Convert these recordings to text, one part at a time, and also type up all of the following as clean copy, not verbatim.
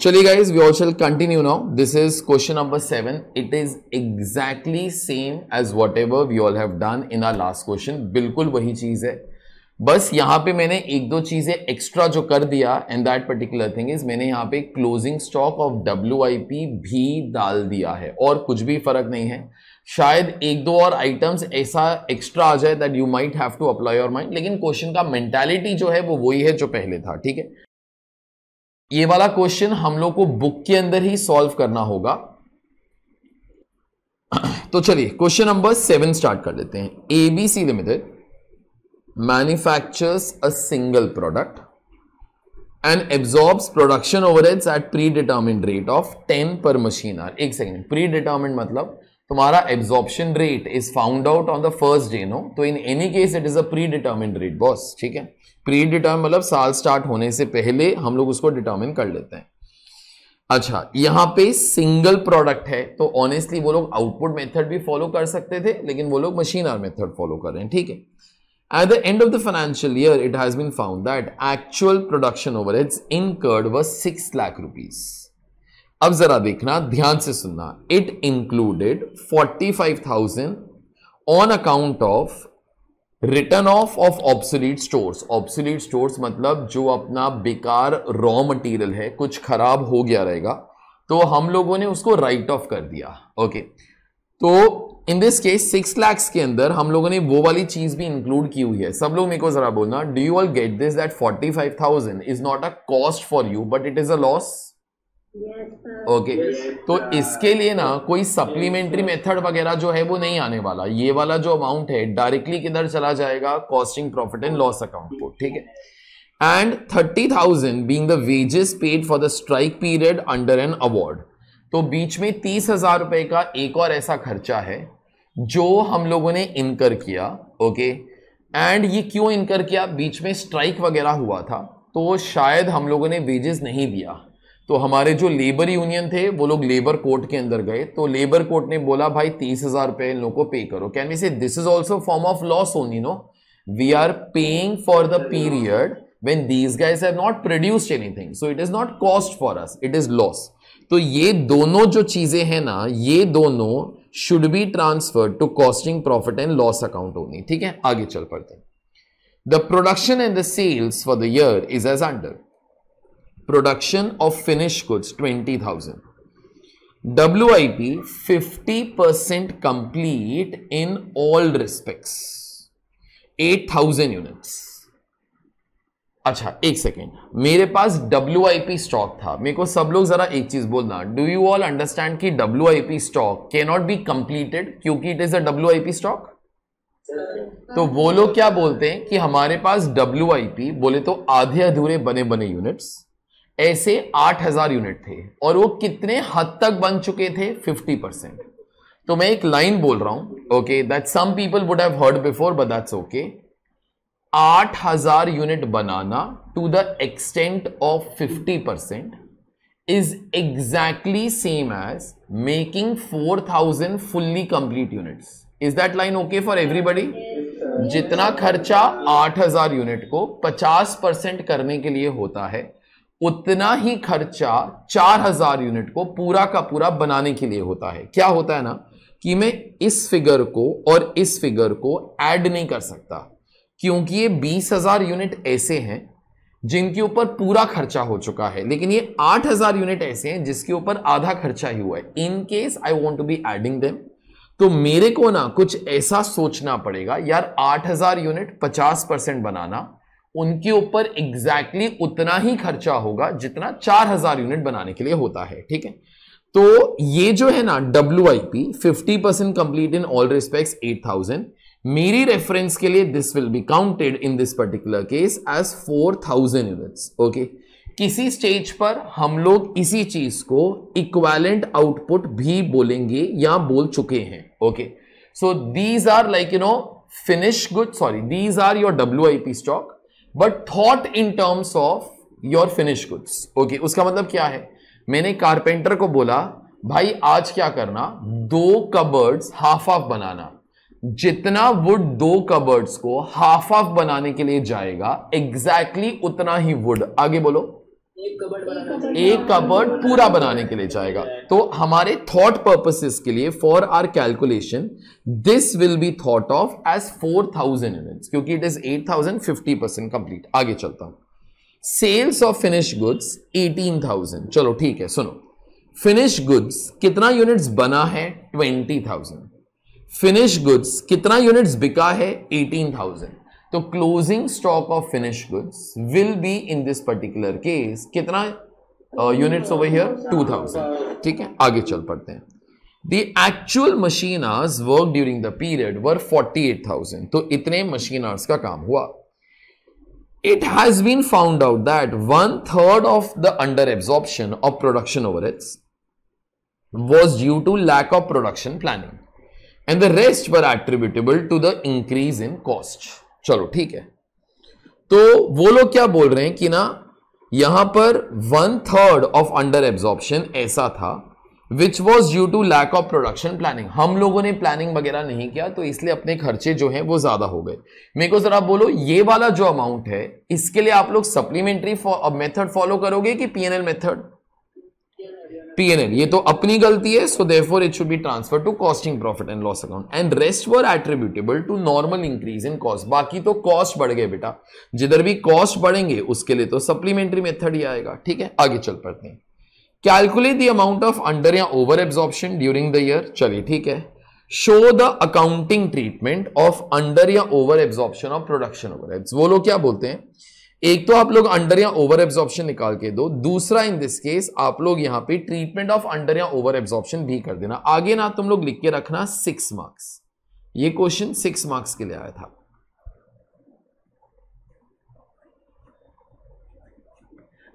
चलिए guys, we all shall continue now. This is question number 7. It is exactly same as whatever we all have done in our last question. बिल्कुल वही चीज है, बस यहां पे मैंने एक दो चीजें एक्स्ट्रा जो कर दिया, and that particular thing is मैंने यहां पे क्लोजिंग स्टॉक ऑफ WIP भी डाल दिया है, और कुछ भी फर्क नहीं है. शायद एक दो और आइटम्स ऐसा एक्स्ट्रा आ जाए that you might have to apply your mind, लेकिन क्वेश्चन का मेंटालिटी जो है वो वही है जो पहले था. ठीक है, ये वाला क्वेश्चन हम लोग को बुक के अंदर ही सॉल्व करना होगा. तो चलिए क्वेश्चन नंबर 7 स्टार्ट कर लेते हैं. ABC limited manufactures a single product and absorbs production overheads at pre determined rate of 10 per machine hour. एक सेकेंड, प्री डिटर्मिन्ड मतलब तुम्हारा absorption rate is found out on the first day, no? तो in any case it is a pre determined rate boss. ठीक है, pre determine मतलब साल start होने से पहले हम लोग उसको डिटर्मिन कर लेते हैं. अच्छा, यहां पे सिंगल प्रोडक्ट है तो ऑनेस्टली वो लोग आउटपुट मेथड भी फॉलो कर सकते थे, लेकिन वो लोग मशीन आवर मेथड फॉलो कर रहे हैं. ठीक है, at the end of the financial year it has been found that actual production overheads incurred was 6 lakh rupees. अब जरा देखना, ध्यान से सुनना. It included 45,000 on account of return of obsolete stores. Obsolete stores मतलब जो अपना बेकार रॉ मटेरियल है, कुछ खराब हो गया रहेगा तो हम लोगों ने उसको राइट ऑफ कर दिया. ओके, तो इन दिस केस 6 lakhs के अंदर हम लोगों ने वो वाली चीज भी इंक्लूड की हुई है. सब लोग मेरे को जरा बोलना, do you all get this that 45,000 is not a cost for you but it is a loss? Okay, तो इसके लिए ना कोई सप्लीमेंट्री मेथड वगैरह जो है वो नहीं आने वाला. ये वाला जो अमाउंट है डायरेक्टली किधर चला जाएगा? Costing profit and loss account को. ठीक है, and 30,000 being the wages paid for the strike period under an award. तो बीच में 30,000 रुपए का एक और ऐसा खर्चा है जो हम लोगों ने इनकर किया. ओके, एंड ये क्यों इनकर किया? बीच में स्ट्राइक वगैरह हुआ था तो शायद हम लोगों ने वेजेस नहीं दिया, तो हमारे जो लेबर यूनियन थे वो लोग लेबर कोर्ट के अंदर गए, तो लेबर कोर्ट ने बोला भाई 30,000 रुपए इन लोगों को पे करो. Can we say this is also form of loss only? No, we are paying for the period when these guys have not produced anything, so it is not cost for us, it is loss. तो ये दोनों जो चीजें हैं ना, ये दोनों should be transferred to costing profit and loss account only. ठीक है, आगे चल पड़ते हैं. The production and the sales for the year is as under. Production of finished goods 20,000. WIP 50% complete in all respects 8,000 units. अच्छा एक second, मेरे पास WIP stock था. मेरे को सब लोग जरा एक चीज बोलना, डू यू ऑल अंडरस्टैंड कि WIP stock can not be completed क्योंकि it is a WIP stock? तो वो लोग क्या बोलते हैं कि हमारे पास WIP बोले तो आधे अधूरे बने बने यूनिट्स, ऐसे 8,000 यूनिट थे, और वो कितने हद तक बन चुके थे? 50%. तो मैं एक लाइन बोल रहा हूं, okay, that some people would have heard before but that's okay. 8,000 unit बनाना to the extent of 50% is exactly same as making 4,000 fully complete units. Is that line okay for everybody? जितना खर्चा 8,000 unit को 50% करने के लिए होता है, उतना ही खर्चा 4,000 यूनिट को पूरा का पूरा बनाने के लिए होता है. क्या होता है ना कि मैं इस फिगर को और इस फिगर को ऐड नहीं कर सकता, क्योंकि ये 20,000 यूनिट ऐसे हैं जिनके ऊपर पूरा खर्चा हो चुका है, लेकिन ये 8,000 यूनिट ऐसे हैं जिसके ऊपर आधा खर्चा ही हुआ है. In case I want to be adding them, तो मेरे को ना कुछ ऐसा सोचना पड़ेगा, यार 8,000 यूनिट 50% बनाना, उनके ऊपर एग्जैक्टली उतना ही खर्चा होगा जितना 4,000 यूनिट बनाने के लिए होता है. ठीक है, तो ये जो है ना WIP 50% complete in all respects 8,000. मेरी रेफरेंस के लिए this will be counted in this particular case as 4,000 units. Okay, किसी स्टेज पर हम लोग इसी चीज को इक्विवेलेंट आउटपुट भी बोलेंगे या बोल चुके हैं. Okay, so these are like you know finish good, sorry these are your WIP stock but thought in terms of your finish goods. Okay, उसका मतलब क्या है? मैंने कारपेंटर को बोला भाई आज क्या करना, 2 कबर्ड्स हाफ हाफ बनाना. जितना वुड दो कबर्ड्स को हाफ हाफ बनाने के लिए जाएगा, एग्जैक्टली उतना ही वुड, आगे बोलो, एक कबर्ड पूरा बनाने के लिए जाएगा। तो हमारे थॉट पर्पसेस के लिए, for our calculation, this will be thought of as 4000 units, क्योंकि इट इज 8000, 50% कंप्लीट। आगे चलता हूं। Sales of finish goods 18,000। चलो ठीक है, सुनो, फिनिश गुड्स कितना यूनिट्स बना है? 20,000। फिनिश गुड्स कितना यूनिट्स बिका है? 18,000। तो closing stock of finish goods will be in this particular case कितना यूनिट्स ओवर हियर? 2000। ठीक है, आगे चल पड़ते हैं। The actual machine hours work during the period were 48,000। तो इतने मशीन आवर्स का काम हुआ। It has been found out that 1/3 of the under absorption of production overheads was due to lack of production planning and the rest were attributable to the increase in cost. चलो ठीक है, तो वो लोग क्या बोल रहे हैं कि ना यहां पर 1/3 of under absorption ऐसा था which was due to lack of production planning. हम लोगों ने प्लानिंग वगैरह नहीं किया तो इसलिए अपने खर्चे जो हैं वो ज्यादा हो गए। मेरे को जरा बोलो, ये वाला जो अमाउंट है इसके लिए आप लोग सप्लीमेंट्री मेथड फॉलो करोगे कि पीएनएल मेथड? पीएनएल। ये तो अपनी गलती है, so therefore it should be transfer to costing profit and loss account and rest were attributable to normal increase in cost. बाकी तो कॉस्ट बढ़ गए बेटा, जिधर भी कॉस्ट बढ़ेंगे उसके लिए तो सप्लीमेंट्री मेथड ही आएगा। ठीक है, आगे चल पड़ते हैं। Calculate the amount of under या over absorption during the year. चलिए ठीक है। Show the accounting treatment of under या over absorption of production overheads. वो लोग क्या बोलते हैं, एक तो आप लोग अंडर या ओवर एब्जॉर्प्शन निकाल के दो, दूसरा इन दिस केस आप लोग यहां पे ट्रीटमेंट ऑफ अंडर या ओवर एब्जॉर्प्शन भी कर देना। आगे ना तुम लोग लिख के रखना 6 मार्क्स। ये क्वेश्चन 6 मार्क्स के लिए आया था।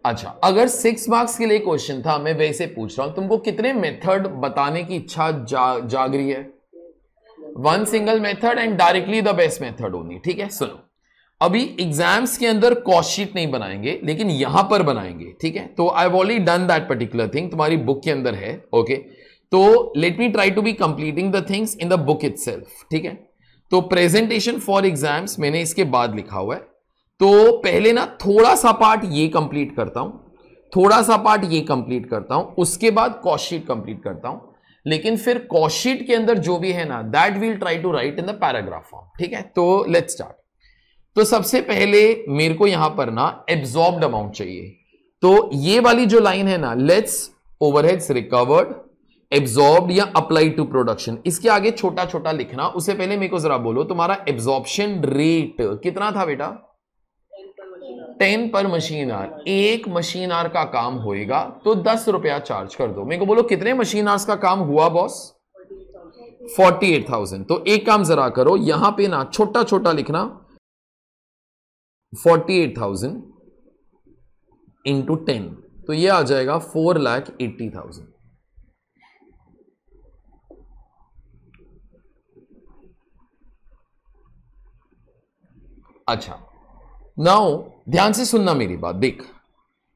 अच्छा, अगर 6 मार्क्स के लिए क्वेश्चन था, मैं वैसे पूछ रहा हूं, तुमको कितने मेथड बताने की इच्छा जाग रही है? 1 single method and directly the best method only. ठीक है, सुनो, अभी एग्जाम्स के अंदर कॉस्ट शीट नहीं बनाएंगे लेकिन यहां पर बनाएंगे। ठीक है, तो I have already done that particular thing, तुम्हारी बुक के अंदर है। ओके, तो let me try to be completing the things in the book itself. ठीक है, तो प्रेजेंटेशन फॉर एग्जाम्स मैंने इसके बाद लिखा हुआ है। तो पहले ना थोड़ा सा पार्ट ये कंप्लीट करता हूं, थोड़ा सा पार्ट ये कंप्लीट करता हूं, उसके बाद कॉस्ट शीट कंप्लीट करता हूं। लेकिन फिर कॉस्ट शीट के अंदर जो भी है ना, that will try to write in the paragraph form. ठीक है, तो लेट्स स्टार्ट। तो सबसे पहले मेरे को यहां पर ना एब्जॉर्ब्ड अमाउंट चाहिए। तो ये वाली जो लाइन है ना, लेट्स ओवरहेड्स रिकवर्ड एब्जॉर्ब्ड या अप्लाइड टू प्रोडक्शन, इसके आगे छोटा छोटा लिखना। उससे पहले मेरे को जरा बोलो, तुम्हारा एब्जॉर्प्शन रेट कितना था बेटा? 10 पर मशीन आवर। एक मशीन आवर का काम होएगा तो 10 रुपया चार्ज कर दो। मेरे को बोलो कितने मशीन आवर्स का काम हुआ बॉस? 48,000। तो एक काम जरा करो, यहां पे ना छोटा छोटा लिखना, 48,000 इंटू 10, तो ये आ जाएगा 4,80,000। अच्छा, नाउ ध्यान से सुनना मेरी बात। देख,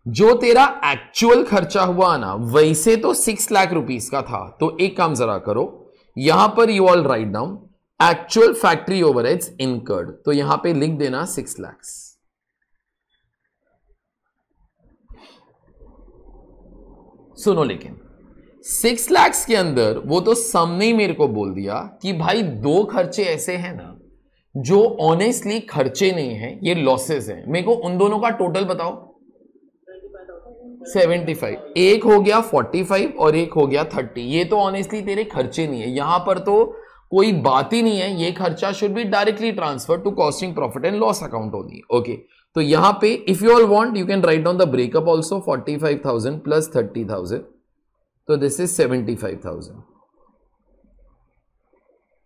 जो तेरा एक्चुअल खर्चा हुआ ना, वैसे तो 6 लाख रुपीस का था। तो एक काम जरा करो, यहां पर you all write down actual factory overheads incurred, तो यहां पे लिख देना 6 लाख। सुनो, लेकिन 6 लाख के अंदर वो तो सम ने मेरे को बोल दिया कि भाई 2 खर्चे ऐसे हैं ना जो ऑनेस्टली खर्चे नहीं हैं, ये लॉसेस हैं। मेरे को उन दोनों का टोटल बताओ। 75। एक हो गया 45 और एक हो गया 30। ये तो ऑनेस्टली तेरे खर्चे नहीं है, यहां पर तो कोई बात ही नहीं है। ये खर्चा should be directly transfer to costing profit and loss account only. Okay, तो यहां पे if you all want you can write down the breakup also. 45,000 plus 30,000, तो दिस इज 75,000।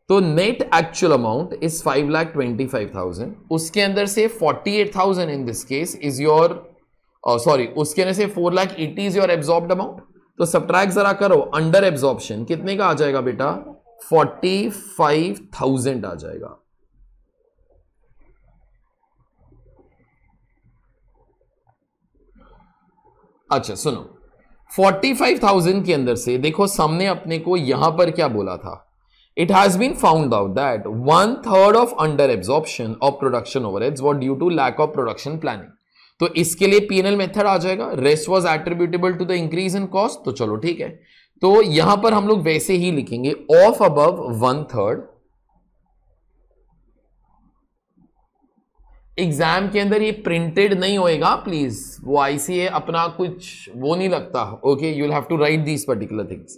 तो नेट एक्चुअल अमाउंट इज 5,25,000। उसके अंदर से 48,000 in this case is your, sorry, उसके अंदर से 4,80,000 इज योर एब्जॉर्ब्ड अमाउंट। तो सब्ट्रैक्ट जरा करो, अंडर एब्जॉर्प्शन कितने का आ जाएगा बेटा? 45,000 आ जाएगा। अच्छा सुनो, 45,000 के अंदर से देखो, सामने अपने को यहां पर क्या बोला था? It has been found out that 1/3 of under absorption of production overheads was due to lack of production planning. तो इसके लिए P&L मेथड आ जाएगा. Rest was attributable to the increase in cost. तो चलो ठीक है. तो यहां पर हम लोग वैसे ही लिखेंगे of above 1/3. एग्जाम के अंदर ये प्रिंटेड नहीं होएगा प्लीज, वो आईसीए अपना कुछ वो नहीं लगता. Okay, you will have to write these particular things.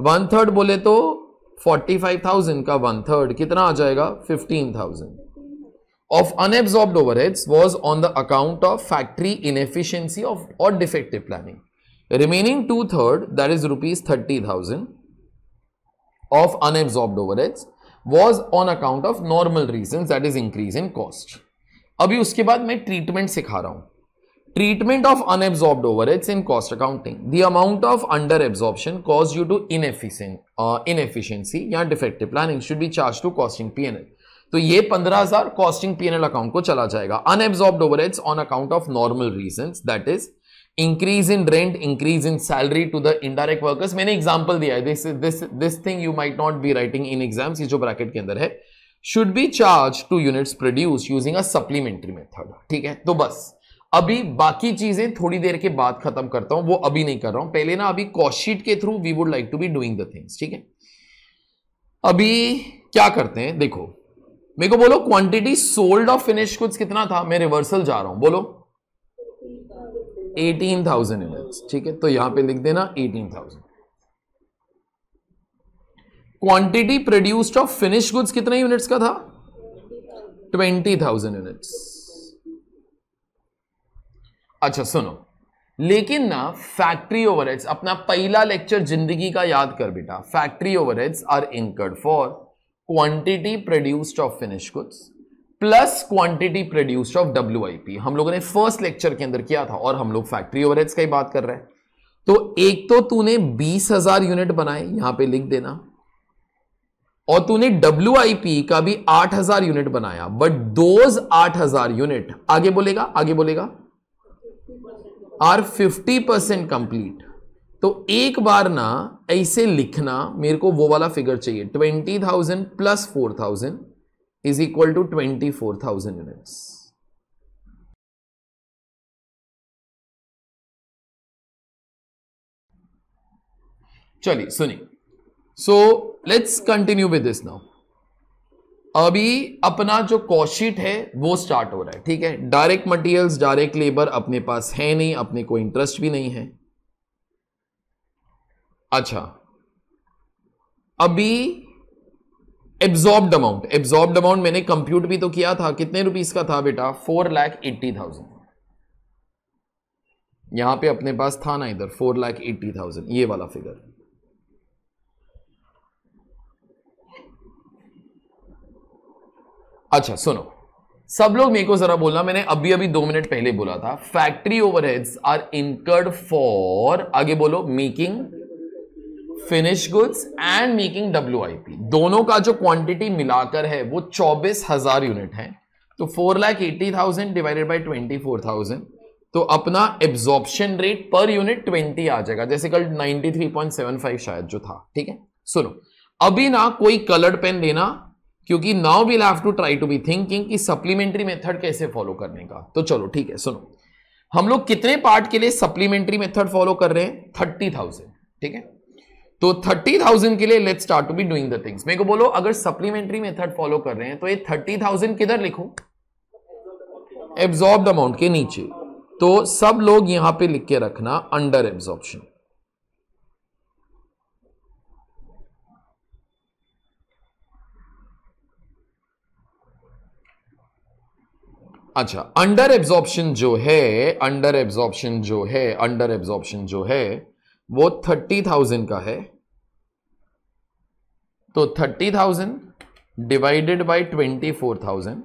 1/3 बोले तो 45,000 का 1/3 कितना आ जाएगा? 15,000 of unabsorbed overheads was on the account of factory inefficiency of or defective planning. Remaining 2/3, that is rupees 30,000 of unabsorbed overheads was on account of normal reasons, that is increase in cost. अभी उसके बाद मैं treatment सिखा रहा हूं. Treatment of unabsorbed overheads in cost accounting. The amount of under absorption cause due to inefficiency या defective planning should be charge to costing PNL. तो ये 15,000 कॉस्टिंग पीएनएल अकाउंट को चला जाएगा. Unabsorbed overheads on account of normal reasons, that is increase in rent, increase in salary to the indirect workers. मैंने example दिया है. This thing you might not be writing in exams. ये जो bracket के अंदर है should be charged to units produced using a supplementary method. ठीक है, तो बस अभी बाकी चीजें थोड़ी देर के बाद खत्म करता हूं, वो अभी नहीं कर रहा हूं. पहले ना अभी कॉस्ट शीट के through we would like to be doing the things. ठीक है, अभी क्या करते हैं, देखो मेरे को बोलो quantity sold off finish goods कितना था. मैं रिवर्सल जा रहा हूं, बोलो 18,000 यूनिट्स. ठीक है, तो यहां पे लिख देना 18,000. Quantity produced of finish goods कितने यूनिट्स का था? 20,000 यूनिट्स. अच्छा सुनो, लेकिन ना फैक्ट्री ओवरहेड्स, अपना पहला लेक्चर जिंदगी का याद कर बेटा. Factory overheads are incurred for quantity produced of finish goods plus quantity produced of WIP. हम लोगों ने फर्स्ट लेक्चर के अंदर किया था और हम लोग फैक्ट्री ओवरहेड्स का ही बात कर रहे हैं. तो एक तो तूने 20,000 यूनिट बनाए, यहां पे लिख देना, और तूने WIP का भी 8,000 यूनिट बनाया. बट दोज 8,000 यूनिट आगे बोलेगा आर 50% कंप्लीट. तो एक बार ना ऐसे लिखना, मेरे को वो वाला फिगर चाहिए. 20,000 plus 4,000 is equal to 24,000 units. चलिए सुनिए. So let's continue with this now. अभी अपना जो कॉस्ट शीट है वो स्टार्ट हो रहा है. ठीक है, डायरेक्ट मटेरियल्स, डायरेक्ट लेबर अपने पास है नहीं, अपने को इंटरेस्ट भी नहीं है. अच्छा, अभी एब्जॉर्ब्ड अमाउंट मैंने कंप्यूट भी तो किया था. कितने रुपीस का था बेटा? 4,80,000. यहां पे अपने पास था ना इधर 4,80,000, ये वाला फिगर. अच्छा सुनो, सब लोग मेरे को जरा बोलना, मैंने अभी 2 मिनट पहले बोला था factory overheads are incurred for, आगे बोलो, making finish goods and making WIP. दोनों का जो क्वांटिटी मिलाकर है वो 24,000 यूनिट है. तो 4,80,000 डिवाइडेड बाय 24,000, तो अपना एब्जॉर्प्शन रेट पर यूनिट 20 आ जाएगा. जैसे कल 93.75 शायद जो था. ठीक है, सुनो अभी ना कोई कलर्ड पेन लेना, क्योंकि now we'll have to try to be thinking कि सप्लीमेंट्री मेथड कैसे फॉलो करने का. तो चलो ठीक है, सुनो हम लोग कितने पार्ट के लिए सप्लीमेंट्री मेथड फॉलो कर रहे हैं? 30,000. ठीक है, तो 30,000 के लिए let's start to be doing the things. मेरे को बोलो अगर सप्लीमेंट्री मेथड फॉलो कर रहे हैं तो ये 30,000 किधर लिखूं? एब्जॉर्ब्ड अमाउंट के नीचे. तो सब लोग यहां पे लिख के रखना अंडर एब्जॉर्प्शन. अच्छा, अंडर एब्जॉर्प्शन जो है वो 30,000 का है. तो 30,000 डिवाइडेड बाय 24,000,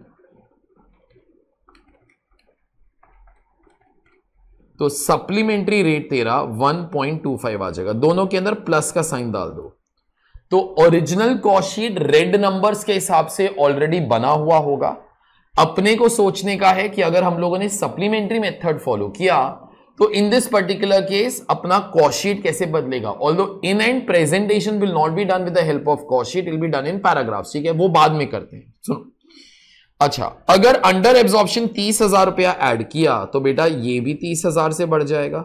तो सप्लीमेंट्री रेट तेरा 1.25 आ जाएगा. दोनों के अंदर प्लस का साइन डाल दो. तो original cost sheet red numbers के हिसाब से ऑलरेडी बना हुआ होगा. अपने को सोचने का है कि अगर हम लोगों ने सप्लीमेंट्री मेथड फॉलो किया तो इन दिस पर्टिकुलर केस अपना कॉस्ट शीट कैसे बदलेगा, although in and presentation will not be done with the help of cost sheet, will be done in paragraphs, ठीक है, वो बाद में करते हैं। सुनो, अच्छा, अगर अंडर एब्जॉर्प्शन 30,000 रुपया ऐड किया तो बेटा ये भी 30,000 से बढ़ जाएगा,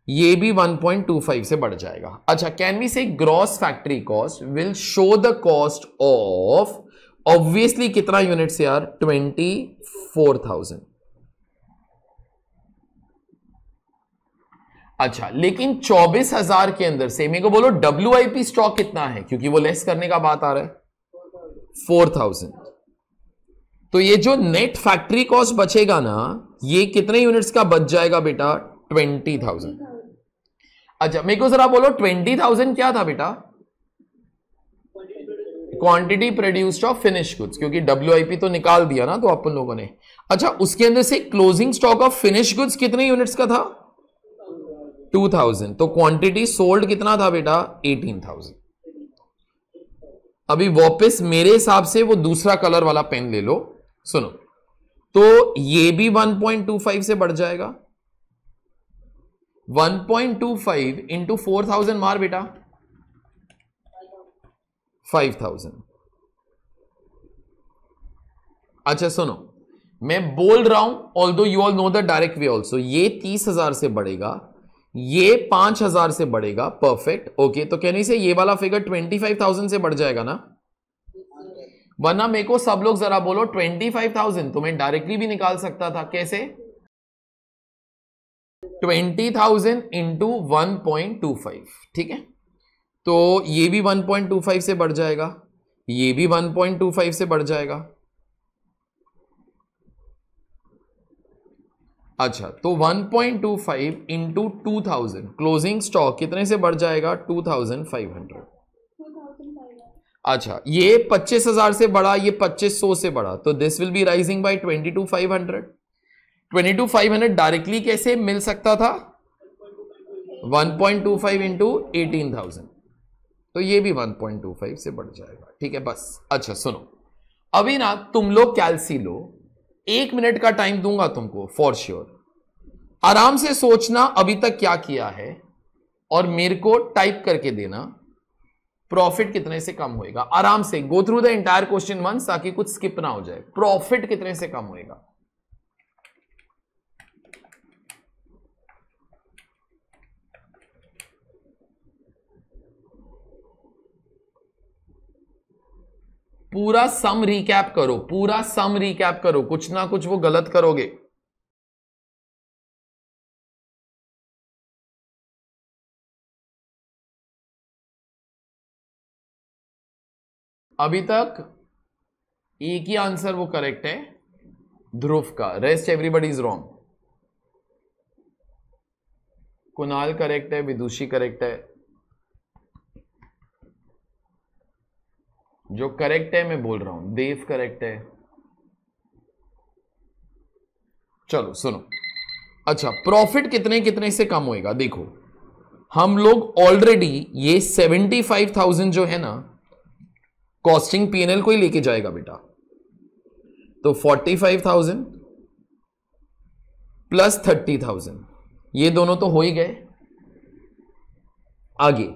ये भी 1.25 से बढ़ जाएगा। अच्छा, कैन वी से gross factory cost will show the cost of, obviously कितना यूनिट्स यार, 24,000। अच्छा, लेकिन 24,000 के अंदर से मेरे को बोलो WIP स्टॉक कितना है, क्योंकि वो लेस करने का बात आ रहा है 4,000। तो ये जो नेट फैक्ट्री कॉस्ट बचेगा ना, ये कितने यूनिट्स का बच जाएगा बेटा, 20,000। अच्छा, मेरे को जरा बोलो 20,000 क्या था बेटा, quantity produced of finish goods, क्योंकि WIP तो निकाल दिया ना तो अपन लोगों ने। अच्छा, उसके अंदर से closing stock of finish goods कितने यूनिट्स का था, 2,000। तो क्वांटिटी सोल्ड कितना था बेटा, 18,000। अभी वापस मेरे हिसाब से वो दूसरा कलर वाला पेन ले लो। सुनो, तो ये भी 1.25 से बढ़ जाएगा, 1.25 इंटू 4,000 मार बेटा 5,000। अच्छा सुनो, मैं बोल रहा हूं, although you all know the direct way also, ये 30,000 से बढ़ेगा, ये 5,000 से बढ़ेगा, परफेक्ट, ओके। तो कहने से ये वाला फिगर 25,000 से बढ़ जाएगा ना, वरना मेरे को सब लोग जरा बोलो 25,000 तो मैं डायरेक्टली भी निकाल सकता था, कैसे, 20,000 इंटू 1.25, ठीक है। तो ये भी 1.25 से बढ़ जाएगा, ये भी 1.25 से बढ़ जाएगा। अच्छा, तो 1.25 इंटू 2,000, क्लोजिंग स्टॉक कितने से बढ़ जाएगा, 2,500। अच्छा, ये 25,000 से बढ़ा, ये 2,500 से बढ़ा, तो this will B rising bye 22,500। 22,500 directly कैसे मिल सकता था, 1.25 इंटू 18,000, तो ये भी 1.25 से बढ़ जाएगा, ठीक है बस। अच्छा सुनो, अभी ना तुम लोग कैलसी लो, 1 मिनट का टाइम दूंगा तुमको फॉर श्योर, आराम से सोचना अभी तक क्या किया है और मेरे को टाइप करके देना प्रॉफिट कितने से कम होएगा। आराम से go through the entire question once, ताकि कुछ स्किप ना हो जाए। प्रॉफिट कितने से कम होएगा, पूरा सम रिकैप करो, पूरा सम रिकैप करो, कुछ ना कुछ वो गलत करोगे। अभी तक एक ही आंसर वो करेक्ट है, ध्रुव का, rest everybody is wrong. Kunal correct है, विदुषी करेक्ट है, जो करेक्ट है मैं बोल रहा हूं, देव करेक्ट है। चलो सुनो, अच्छा प्रॉफिट कितने कितने से कम होएगा, देखो हम लोग ऑलरेडी ये 75,000 जो है ना, कॉस्टिंग P&L को ही लेके जाएगा बेटा, तो 45,000 प्लस 30,000, ये दोनों तो हो ही गए। आगे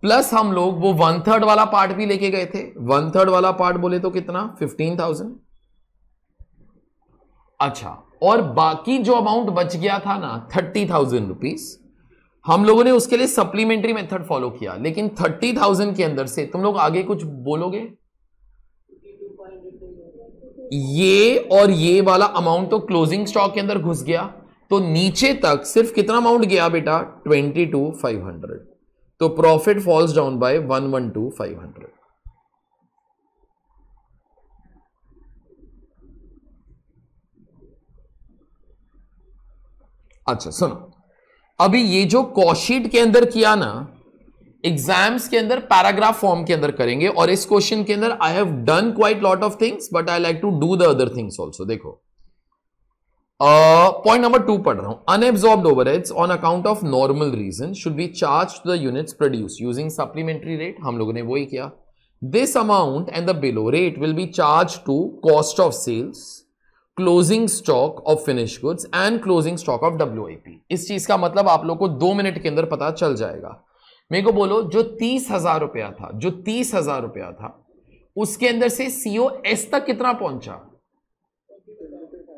प्लस हम लोग वो 1/3 वाला पार्ट भी लेके गए थे, 1/3 वाला पार्ट बोले तो कितना, 15,000। अच्छा, और बाकी जो अमाउंट बच गया था ना 30,000 रुपीज, हम लोगों ने उसके लिए सप्लीमेंट्री मेथड फॉलो किया, लेकिन 30,000 के अंदर से तुम लोग आगे कुछ बोलोगे, ये और ये वाला अमाउंट तो क्लोजिंग स्टॉक के अंदर घुस गया, तो नीचे तक सिर्फ कितना अमाउंट गया बेटा, 22,500। तो प्रॉफिट फॉल्स डाउन बाय 112,500। अच्छा सुनो, अभी ये जो कॉस्ट शीट के अंदर किया ना, एग्जाम्स के अंदर पैराग्राफ फॉर्म के अंदर करेंगे, और इस क्वेश्चन के अंदर I have done quite lot of things but I like to do the other things also. देखो पॉइंट नंबर 2 पढ़ रहा हूं, unabsorbed overheads on account of normal reason should be charge to the units produce using supplementary rate, हम लोगों ने वही किया। This amount and the below rate will be charge to cost of sales, closing stock of finish goods and closing stock of WIP। इस चीज का मतलब आप लोग को 2 मिनट के अंदर पता चल जाएगा। मेरे को बोलो जो 30,000 रुपया था, जो 30,000 रुपया था उसके अंदर से COS तक कितना पहुंचा?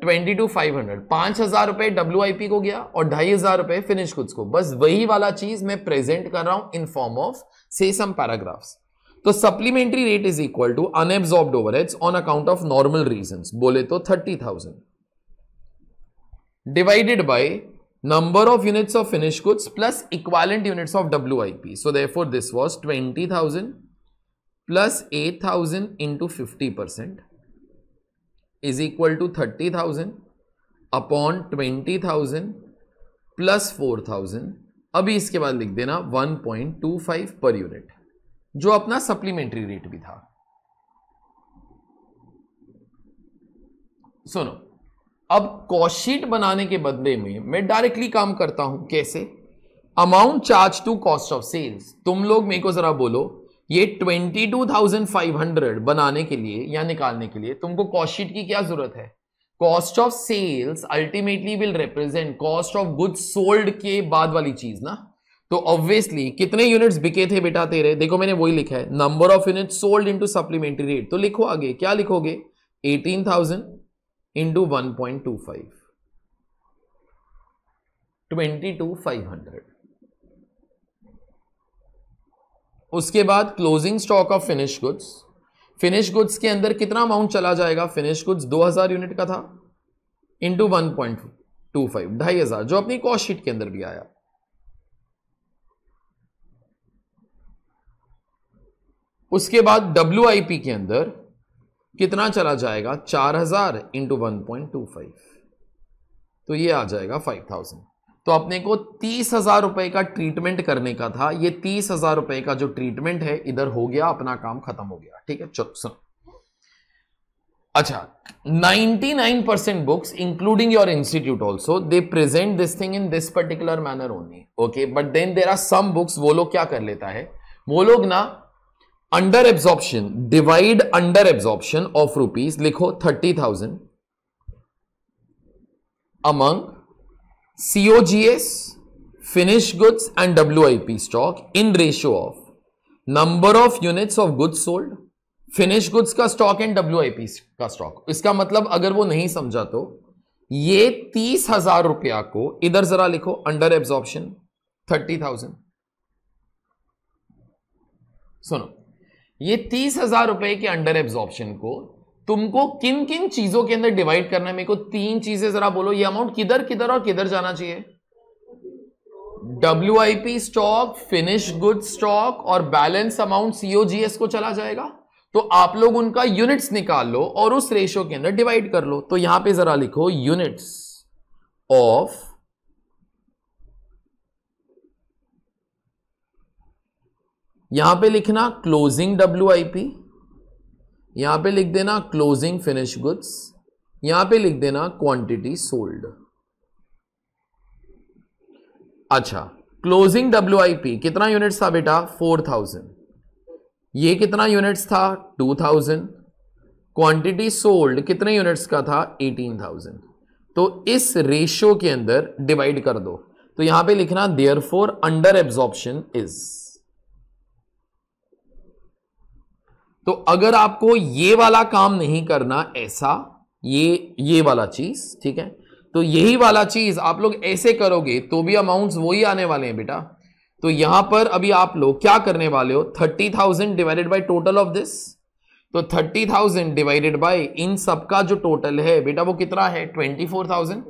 22,500। 5,000 रुपए WIP को गया और 2,500 रुपए फिनिश गुड्स को। बस वही वाला चीज मैं प्रेजेंट कर रहा हूं इन form of say some paragraphs. तो supplementary rate is equal to unabsorbed overheads on account of normal reasons, बोले तो 30,000 divided by number of units of finish goods plus equivalent units of WIP। So therefore this was 20,000 plus 8,000 into 50% is equal to 30,000 upon 20,000 plus 4,000। अभी इसके बाद लिख देना 1.25 per unit, जो अपना supplementary rate भी था। सुनो, अब कॉस्ट शीट बनाने के बदले में मैं डायरेक्टली काम करता हूं। कैसे? Amount charge to cost of sales. तुम लोग मेरे को जरा बोलो, ये 22,500 बनाने के लिए या निकालने के लिए तुमको कॉस्ट शीट की क्या जरूरत है? Cost of sales ultimately will represent cost of goods sold के बाद वाली चीज ना। तो ऑब्वियसली कितने यूनिट्स बिके थे बेटा तेरे? देखो मैंने वही लिखा है, number of units sold into supplementary rate. तो लिखो आगे, क्या लिखोगे? 18,000 इंटू 1.25, 22,500। उसके बाद closing stock of finish goods. Finish goods के अंदर कितना अमाउंट चला जाएगा? फिनिश गुड्स 2,000 यूनिट का था, इंटू 1.25, 2,500, जो अपनी कॉस्ट शीट के अंदर भी आया। उसके बाद WIP के अंदर कितना चला जाएगा? 4,000 इंटू 1.25, तो ये आ जाएगा 5,000। तो अपने को 30,000 रुपए का ट्रीटमेंट करने का था। ये 30,000 रुपए का जो ट्रीटमेंट है इधर हो गया, अपना काम खत्म हो गया। ठीक है, चलो सुनो। अच्छा, 99% books including your institute also they present this thing in this particular manner only. Okay, but then there are some books, वो लोग क्या कर लेता है, वो लोग ना under absorption, divide under absorption of rupees, लिखो 30,000 among COGS, finished goods and WIP stock in ratio of number of units of goods sold, finished goods का स्टॉक एंड WIP का स्टॉक। इसका मतलब अगर वो नहीं समझा तो ये 30,000 रुपया को इधर जरा लिखो, अंडर एब्जॉर्प्शन 30,000। सुनो, ये 30,000 रुपए के अंडर एब्जॉर्प्शन को तुमको किन किन चीजों के अंदर डिवाइड करना है? मेरे को 3 चीजें जरा बोलो। ये अमाउंट किधर किधर और किधर जाना चाहिए? WIP stock, finish good stock और बैलेंस अमाउंट COGS को चला जाएगा। तो आप लोग उनका यूनिट्स निकाल लो और उस रेशियो के अंदर डिवाइड कर लो। तो यहां पे जरा लिखो यूनिट्स ऑफ यहां पे लिखना क्लोजिंग WIP, यहां पे लिख देना क्लोजिंग फिनिश गुड्स, यहां पे लिख देना क्वांटिटी सोल्ड। अच्छा, क्लोजिंग WIP कितना यूनिट्स था बेटा? 4,000। ये कितना यूनिट्स था? 2,000। क्वांटिटी सोल्ड कितने यूनिट्स का था? 18,000। तो इस रेशियो के अंदर डिवाइड कर दो। तो यहां पे लिखना देयरफॉर अंडर एब्जॉर्प्शन इज। तो अगर आपको ये वाला काम नहीं करना, ऐसा ये वाला चीज, ठीक है, तो यही वाला चीज आप लोग ऐसे करोगे तो भी अमाउंट्स वही आने वाले हैं बेटा। तो यहां पर अभी आप लोग क्या करने वाले हो? 30,000 divided by total of this. तो 30,000 डिवाइडेड बाय इन सबका जो टोटल है बेटा वो कितना है? 24,000।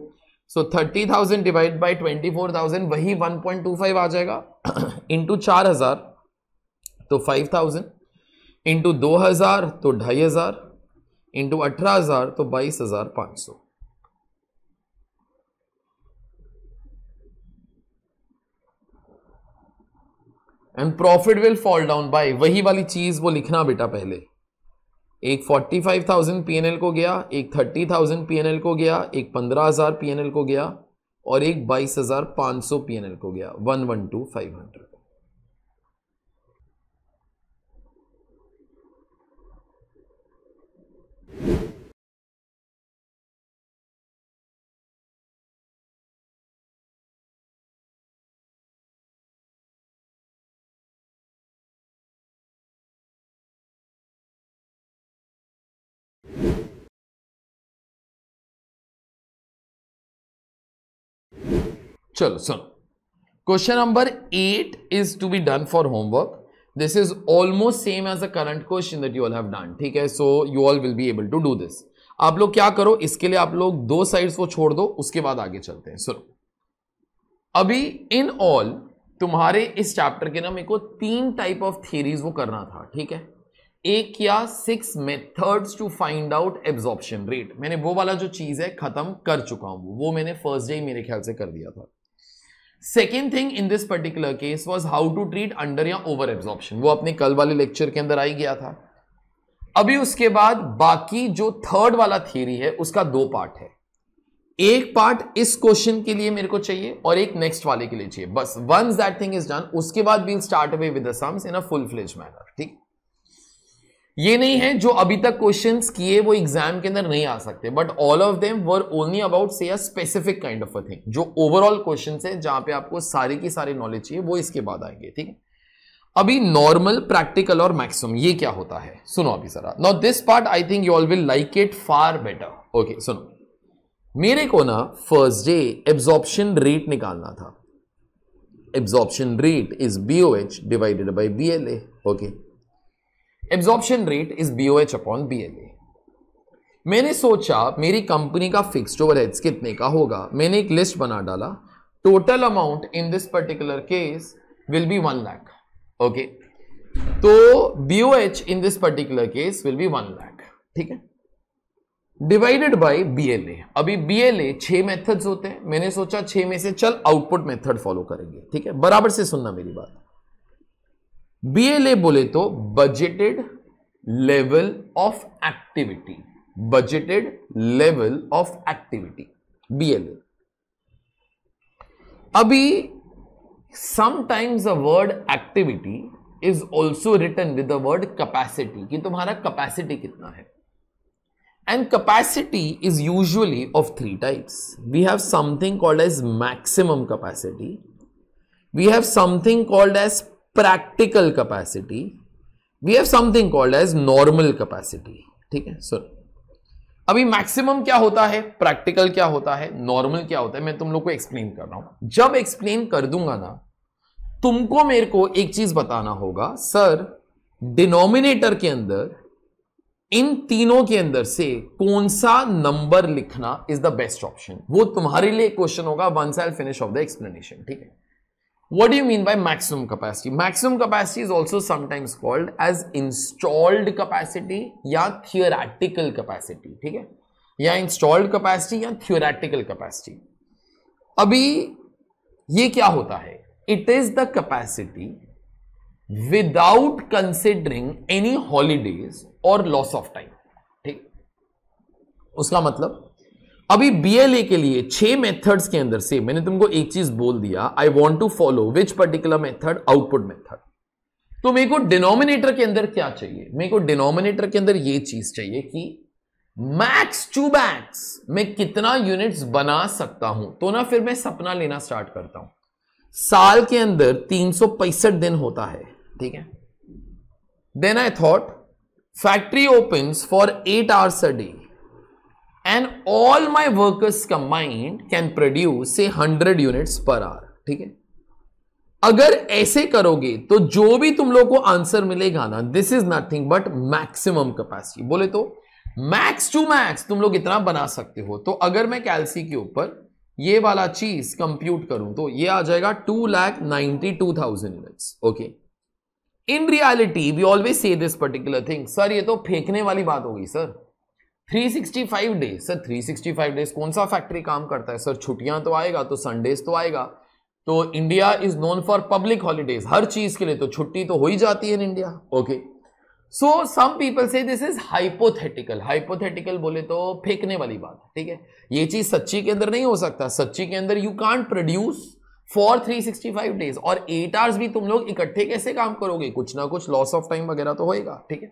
सो 30,000 डिवाइड बाय 24,000 वही 1.25 आ जाएगा इंटू 4,000 तो 5,000, इंटू 2,000 तो 2,500, इंटू 18,000 तो 22,500। And profit will fall down by, वही वाली चीज वो लिखना बेटा पहले। एक 45,000 P&L को गया, एक 30,000 P&L को गया, एक 15,000 P&L को गया और एक 22,500 P&L को गया। 112,500। चलो सुनो, question number 8 is to be done for homework. This is almost same as a current question that you all have done. ठीक है, so you all will be able to do this. आप लोग क्या करो, इसके लिए आप लोग 2 साइड्स को छोड़ दो, उसके बाद आगे चलते हैं. सुनो, अभी इन ऑल तुम्हारे इस चैप्टर के ना मेरे को 3 टाइप ऑफ थियरीज वो करना था. ठीक है, एक किया 6 methods to find out absorption rate. मैंने वो वाला जो चीज है खत्म कर चुका हूं, वो मैंने फर्स्ट डे मेरे ख्याल से कर दिया था. Second thing in this particular case was how to treat under या ओवर एब्जॉर्प्शन. वो अपने कल वाले लेक्चर के अंदर आई गया था. अभी उसके बाद बाकी जो थर्ड वाला थियरी है उसका 2 पार्ट है. एक पार्ट इस क्वेश्चन के लिए मेरे को चाहिए और एक नेक्स्ट वाले के लिए चाहिए. बस once that thing is done, उसके बाद we'll start away with the sums in a full fledged manner. ठीक, ये नहीं है जो अभी तक क्वेश्चंस किए वो एग्जाम के अंदर नहीं आ सकते, but all of them were only about say a specific kind of a thing. जो ओवरऑल क्वेश्चंस है जहां पे आपको सारी की सारी नॉलेज चाहिए वो इसके बाद आएंगे. ठीक है, अभी नॉर्मल, प्रैक्टिकल और मैक्सिमम ये क्या होता है सुनो अभी जरा. Now this part I think you all will like it far better. Okay सुनो, मेरे को ना फर्स्ट डे एब्जॉर्प्शन रेट निकालना था. Absorption rate is BOH divided by BLA. Okay, absorption rate is BOH upon BLA. मैंने सोचा मेरी company का फिक्स्ड ओवरहेड्स कितने का होगा. मैंने एक लिस्ट बना डाला. Total amount in this particular case will be 1 lakh. Okay, तो BOH in this particular case will be 1 lakh. ठीक है, डिवाइडेड बाय BLA. अभी BLA 6 मेथड्स होते हैं. मैंने सोचा 6 में से चल आउटपुट मेथड फॉलो करेंगे. ठीक है, बराबर से सुनना मेरी बात. BLA बोले तो budgeted level of activity. Budgeted level of activity BLA. अभी sometimes the word activity is also written with the word capacity, कि तुम्हारा कैपेसिटी कितना है. And capacity is usually of 3 types. We have something called as maximum capacity, we have something called as practical capacity, we have something called as normal capacity. ठीक है, सो अभी maximum क्या होता है, प्रैक्टिकल क्या होता है, नॉर्मल क्या होता है, मैं तुम लोग को एक्सप्लेन कर रहा हूं. जब एक्सप्लेन कर दूंगा ना, तुमको मेरे को एक चीज बताना होगा, सर डिनोमिनेटर के अंदर इन तीनों के अंदर से कौन सा नंबर लिखना इज द बेस्ट ऑप्शन. वो तुम्हारे लिए क्वेश्चन होगा once I will finish off the explanation. ठीक है, what do you mean by maximum capacity? Maximum capacity is also sometimes called as installed capacity या theoretical capacity. ठीक है, या installed capacity या theoretical capacity. अभी ये क्या होता है, it is the capacity without considering any holidays or loss of time. ठीक, उसका मतलब अभी BLA के लिए 6 मेथड्स के अंदर से मैंने तुमको एक चीज बोल दिया, I want to follow which particular method, output method. तो मेरे को डिनोमिनेटर के अंदर क्या चाहिए, मेरे को डिनोमिनेटर के अंदर ये चीज चाहिए कि मैक्स टू मैक्स मैं कितना यूनिट्स बना सकता हूं. तो ना फिर मैं सपना लेना स्टार्ट करता हूं. साल के अंदर 365 दिन होता है. ठीक है, then I thought factory opens for 8 hours a day and all my workers combined can produce say 100 units per hour. ठीक है, अगर ऐसे करोगे तो जो भी तुम लोग को आंसर मिलेगा ना, this is nothing but maximum capacity. बोले तो मैक्स टू मैक्स तुम लोग इतना बना सकते हो. तो अगर मैं कैलसी के ऊपर ये वाला चीज कंप्यूट करूं तो ये आ जाएगा 2,92,000 units. Okay, in reality we always say this particular thing, sir ये तो फेंकने वाली बात होगी सर. 365 डेज, सर 365 डेज कौन सा फैक्ट्री काम करता है सर. छुट्टियां तो आएगा तो संडेज तो आएगा. तो India is known for public holidays. हर चीज के लिए तो छुट्टी तो हो ही जाती है in India. Okay, so some people say this is hypothetical. Hypothetical बोले तो फेंकने वाली बात. ठीक है, ये चीज सच्ची के अंदर नहीं हो सकता. सच्ची के अंदर you can't produce for 365 days. और 8 hours भी तुम लोग इकट्ठे कैसे काम करोगे, कुछ ना कुछ लॉस ऑफ टाइम वगैरह तो होएगा. ठीक है,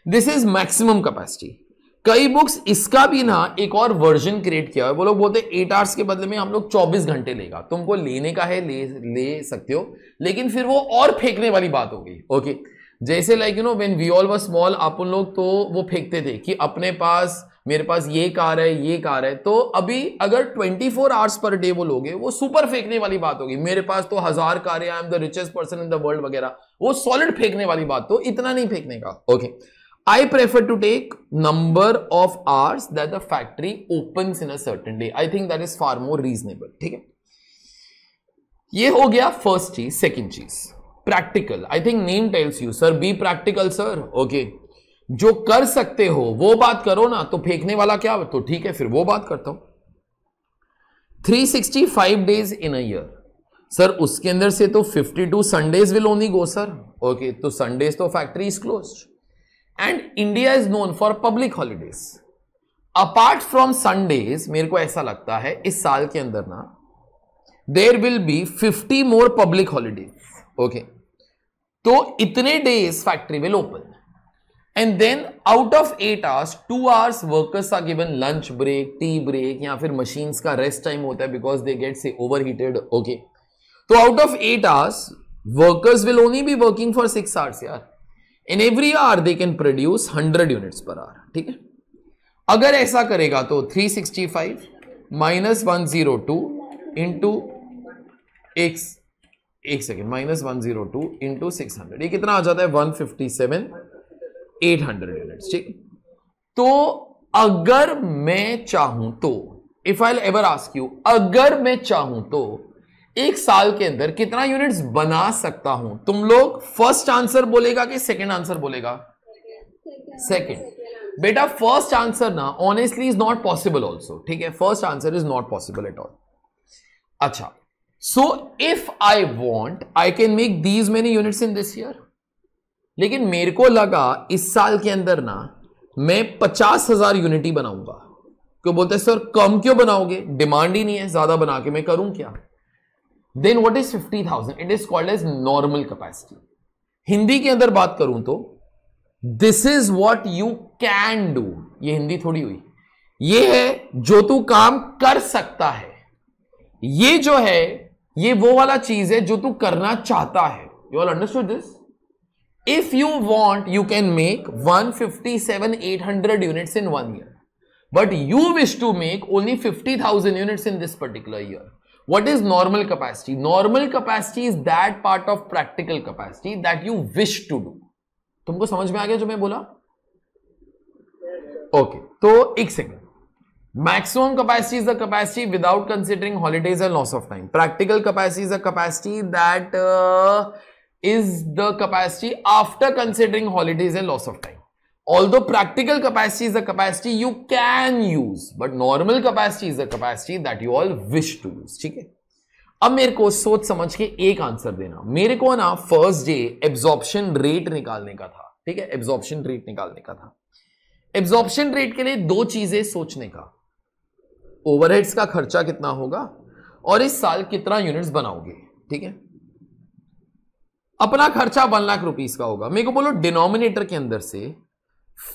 दिस इज मैक्सिमम कैपेसिटी. कई बुक्स इसका भी ना एक और वर्जन क्रिएट किया है. वो लोग बोलते हैं 8 hours के बदले में हम लोग 24 घंटे लेगा. तुमको लेने का है ले सकते हो, लेकिन फिर वो और फेंकने वाली बात हो गई. ओके, जैसे like you know when we all were small, आप उन लोग तो वो फेंकते थे कि अपने पास मेरे पास ये कार है, ये कार है, तो अभी अगर 24 आवर्स पर डे वो लोगे, वो सुपर फेंकने वाली बात होगी। मेरे पास तो 1000 कारें, I am the richest person in the world वगैरह, वो सॉलिड फेंकने वाली बात, तो इतना नहीं फेंकने का। Okay, I prefer to take number of hours that the factory opens in a certain day. I think that is far more reasonable. ठीक है, ये हो गया फर्स्ट चीज। सेकेंड चीज practical. I think name tells you sir, be practical sir. Okay, जो कर सकते हो वो बात करो ना, तो फेंकने वाला क्या, तो ठीक है फिर वो बात करता हूं। 365 days in a year sir, उसके अंदर से तो 52 Sundays will only go sir. Okay, तो संडेज तो factory is closed end India is known for public holidays. Apart from Sundays मेरे को ऐसा लगता है इस साल के अंदर ना there will be 50 more public holidays. Okay, तो इतने days factory will open and then out of 8 hours 2 hours workers are given lunch break, tea break, या फिर machines का rest time होता है because they get say overheated. Okay, तो out of 8 hours workers will only be working for 6 hours यार. In every hour they can produce 100 units per hour. ठीक है, अगर ऐसा करेगा तो 365 minus 102 into x, एक सेकेंड, minus 102 into 600, ये कितना आ जाता है 157 800 यूनिट्स। ठीक, तो अगर मैं चाहूं तो, if I ever ask you, अगर मैं चाहूं तो एक साल के अंदर कितना यूनिट्स बना सकता हूं, तुम लोग फर्स्ट आंसर बोलेगा कि सेकंड आंसर बोलेगा? सेकंड। बेटा फर्स्ट आंसर ना honestly is not possible also. ठीक है, first answer is not possible at all. अच्छा, so if I want I can make these many units in this year, लेकिन मेरे को लगा इस साल के अंदर ना मैं 50,000 यूनिट ही बनाऊंगा। क्यों बोलते हैं सर कम क्यों बनाओगे, डिमांड ही नहीं है, ज्यादा बना के मैं करूं क्या? Then what is 50,000? It is called as normal capacity. Hindi के अंदर बात करूं तो this is what you can do. ये हिंदी थोड़ी हुई, ये है जो तू काम कर सकता है। ये जो है ये वो वाला चीज है जो तू करना चाहता है। You all understood this? If you want, you can make 157,800 units in 1 year. But you wish to make only 50,000 units in this particular year. What is normal capacity? Normal capacity is that part of practical capacity that you wish to do. तुमको समझ में आ गया जो मैं बोला? Okay, तो एक second. Maximum capacity is the capacity without considering holidays and loss of time. Practical capacity is a capacity that is the capacity after considering holidays and loss of time. Although practical capacity is the capacity you can use, but normal capacity is the capacity that you all wish to use. ठीक है, अब मेरे को सोच समझ के एक answer देना। मेरे को ना फर्स्ट डे एब्जॉर्प्शन रेट निकालने का था। ठीक है, एब्जॉर्प्शन रेट निकालने का था। एब्जॉर्प्शन रेट के लिए दो चीजें सोचने का, ओवरहेड्स का खर्चा कितना होगा और इस साल कितना यूनिट्स बनाओगे। ठीक है, अपना खर्चा 1 लाख रुपीस का होगा। मेरे को बोलो डिनोमिनेटर के अंदर से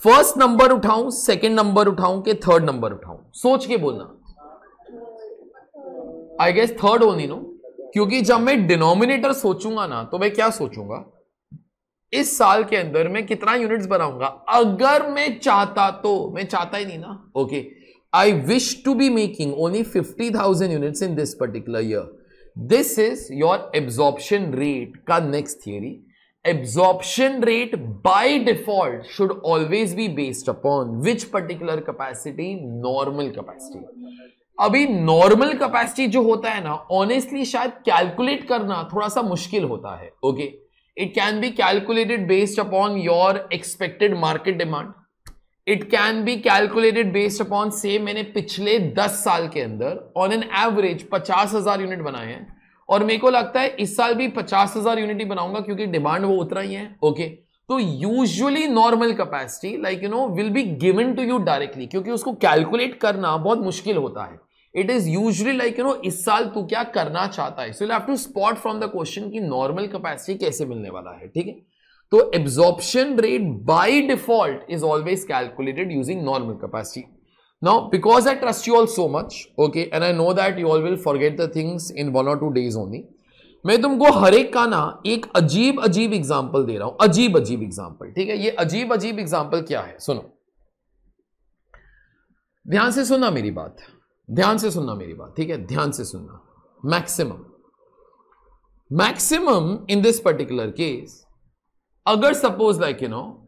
फर्स्ट नंबर उठाऊं, सेकंड नंबर उठाऊं कि थर्ड नंबर उठाऊं? सोच के बोलना। I guess third only no, क्योंकि जब मैं डिनोमिनेटर सोचूंगा ना तो मैं क्या सोचूंगा, इस साल के अंदर मैं कितना यूनिट्स बनाऊंगा। अगर मैं चाहता तो, मैं चाहता ही नहीं ना। Okay, I wish to be making only 50,000 units in this particular year. This is your absorption rate का next theory. Absorption rate by default should always be based upon which particular capacity? Normal capacity. अभी normal capacity जो होता है ना, honestly शायद calculate करना थोड़ा सा मुश्किल होता है। Okay, it can be calculated based upon your expected market demand. It can be calculated based upon say मैंने पिछले 10 साल के अंदर on an average 50,000 यूनिट बनाए हैं और मेरे को लगता है इस साल भी 50,000 यूनिट ही बनाऊंगा क्योंकि डिमांड वो उतना ही है। ओके, तो usually normal capacity like you know will be given to you directly, क्योंकि उसको कैलकुलेट करना बहुत मुश्किल होता है। It is usually like you know इस साल तू क्या करना चाहता है। So you have to spot from the question की नॉर्मल कैपेसिटी कैसे मिलने वाला है। ठीक है, तो absorption rate by default is always calculated using normal capacity. Now, because I trust you all so much, okay, and I know that you all will forget the things in 1 or 2 days only, मैं तुमको हर एक का ना एक अजीब अजीब example दे रहा हूं, अजीब अजीब एग्जाम्पल। ठीक है, ये अजीब अजीब एग्जाम्पल क्या है सुनो। ध्यान से सुनना मेरी बात, ध्यान से सुनना मेरी बात, ठीक है, ध्यान से सुनना। Maximum in this particular case, अगर सपोज लाइक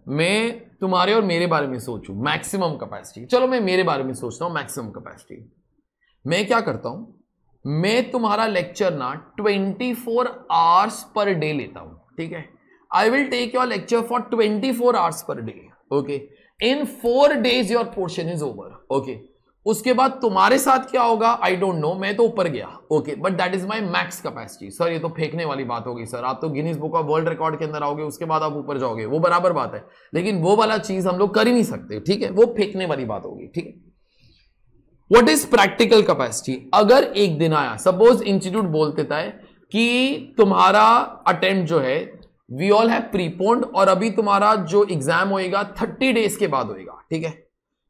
मैं तुम्हारे और मेरे बारे में सोचूं मैक्सिमम कैपेसिटी, चलो मैं मेरे बारे में सोचता हूं मैक्सिमम कैपेसिटी, मैं क्या करता हूं, मैं तुम्हारा लेक्चर ना 24 आवर्स पर डे लेता हूं, ठीक है। I will take your lecture for 24 hours per day, okay. In 4 days your portion is over, okay. उसके बाद तुम्हारे साथ क्या होगा आई डोंट नो, मैं तो ऊपर गया, okay, but that is my max capacity. Sir ये तो फेंकने वाली बात होगी सर, आप तो Guinness book of world record के अंदर आओगे, उसके बाद आप ऊपर जाओगे, वो बराबर बात है, लेकिन वो वाला चीज हम लोग कर ही नहीं सकते, ठीक है, वो फेंकने वाली बात होगी, ठीक है। What is practical capacity? अगर एक दिन आया, सपोज इंस्टीट्यूट बोल देता है कि तुम्हारा अटेम्प्ट जो है वी ऑल हैव प्रीपोन्ड, और अभी तुम्हारा जो एग्जाम होएगा 30 days के बाद होएगा, ठीक है।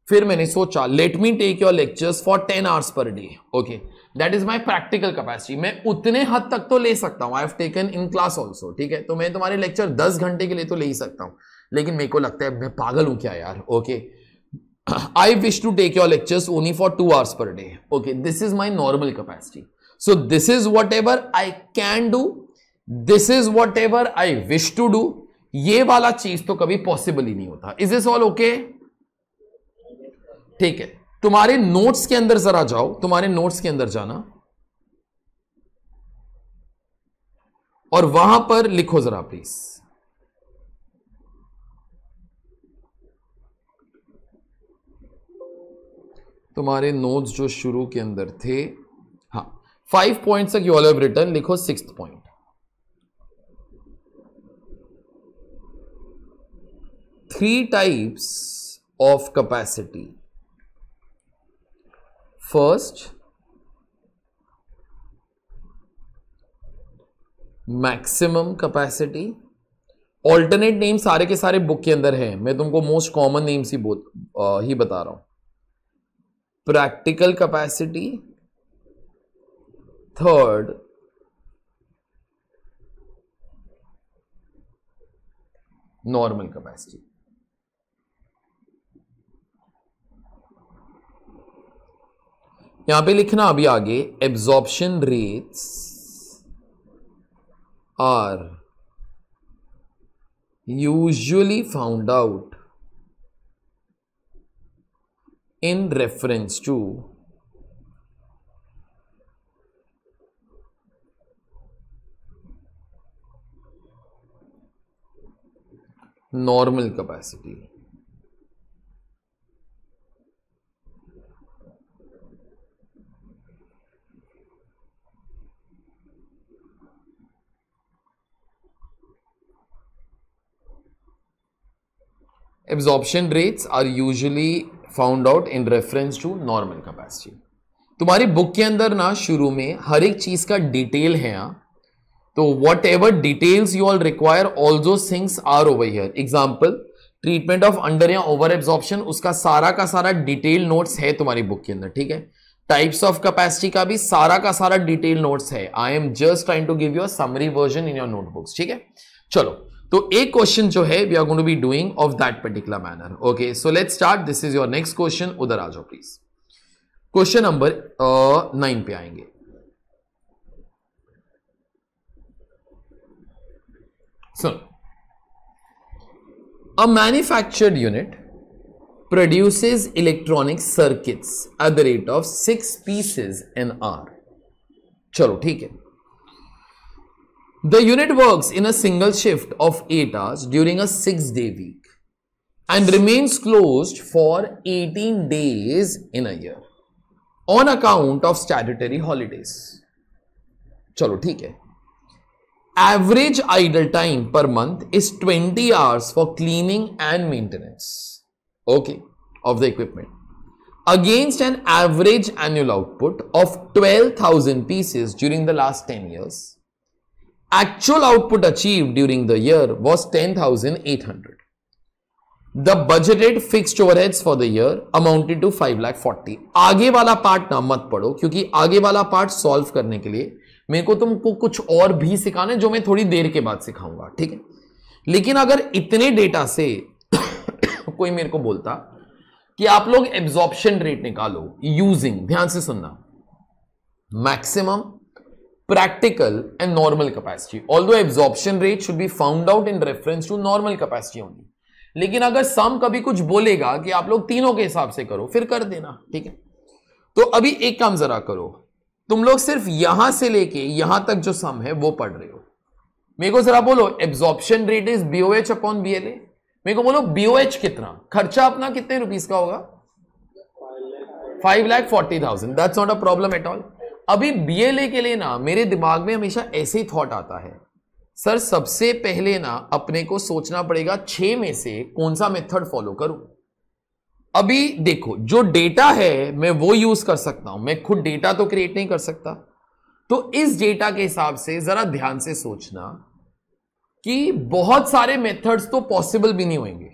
फिर मैंने सोचा let me take your lectures for 10 hours per day, okay, that is my practical capacity. मैं उतने हद तक तो ले सकता हूं, I have taken in class also, ठीक है। तो मैं तुम्हारे लेक्चर 10 घंटे के लिए तो ले ही सकता हूं, लेकिन मेरे को लगता है मैं पागल हूं क्या यार, okay. I wish to take your lectures only for 2 hours per day. Okay, this is my normal capacity. So this is whatever I can do. This is whatever I wish to do. ये वाला चीज तो कभी possible ही नहीं होता। Is this all okay? ठीक है, तुम्हारे नोट्स के अंदर जरा जाओ, तुम्हारे नोट्स के अंदर जाना और वहां पर लिखो जरा प्लीज। तुम्हारे नोट्स जो शुरू के अंदर थे, हाँ 5 पॉइंट्स तक यू ऑल हैव रिटन, लिखो 6th point. Three types of capacity. First, maximum capacity. Alternate name सारे के सारे बुक के अंदर हैं, मैं तुमको मोस्ट कॉमन नेम्स ही बता रहा हूं। Practical capacity, third normal capacity. यहां पे लिखना अभी आगे, absorption rates are usually found out in reference to normal capacity. Absorption rates are usually found out in reference to normal capacity. तुम्हारी बुक के अंदर ना शुरू में हर एक चीज का डिटेल है, तो whatever details you all require all those things are over here. Example treatment of under या ओवर एब्जॉर्प्शन, उसका सारा का सारा डिटेल नोट्स है तुम्हारी बुक के अंदर, ठीक है। टाइप्स ऑफ कैपेसिटी का भी सारा का सारा डिटेल नोट्स है। I am just trying to give you a summary version in your notebooks, ठीक है। चलो, तो एक क्वेश्चन जो है we are going to be doing of that particular manner, okay. So let's start, this is your next question. उधर आ जाओ प्लीज, क्वेश्चन नंबर 9 पे आएंगे। सुन, a manufactured unit produces electronic circuits at the rate of 6 pieces an hour. चलो ठीक है। The unit works in a single shift of 8 hours during a 6-day week and remains closed for 18 days in a year on account of statutory holidays. चलो ठीक है। Average idle time per month is 20 hours for cleaning and maintenance, okay, of the equipment against an average annual output of 12,000 pieces during the last 10 years. Actual output achieved during the year was 10,800. The budgeted fixed overheads for the year amounted to 5,40,000. आगे वाला part ना मत पढ़ो, क्योंकि आगे वाला part solve करने के लिए मेरे को तुमको कुछ और भी सिखाना है जो मैं थोड़ी देर के बाद सिखाऊंगा, ठीक है। लेकिन अगर इतने डेटा से कोई मेरे को बोलता कि आप लोग एब्जॉर्प्शन रेट निकालो यूजिंग, ध्यान से सुनना, maximum, practical and normal capacity. Although absorption rate should be found out in reference to normal capacity only. लेकिन अगर सम कभी कुछ बोलेगा कि आप लोग तीनों के हिसाब से करो, फिर कर देना, ठीक है। तो अभी एक काम जरा करो, तुम लोग सिर्फ यहां से लेके यहां तक जो सम है वो पढ़ रहे हो। मेरे को जरा बोलो absorption rate is BOH upon BLA। मेरे को बोलो BOH कितना, खर्चा अपना कितने रुपीस का होगा? 5,40,000। That's not a problem at all. अभी BLA के लिए ना मेरे दिमाग में हमेशा ऐसे ही थॉट आता है, सर सबसे पहले ना अपने को सोचना पड़ेगा 6 में से कौन सा मेथड फॉलो करूं। अभी देखो जो डेटा है मैं वो यूज कर सकता हूं, मैं खुद डेटा तो क्रिएट नहीं कर सकता। तो इस डेटा के हिसाब से जरा ध्यान से सोचना कि बहुत सारे मेथड्स तो पॉसिबल भी नहीं होंगे।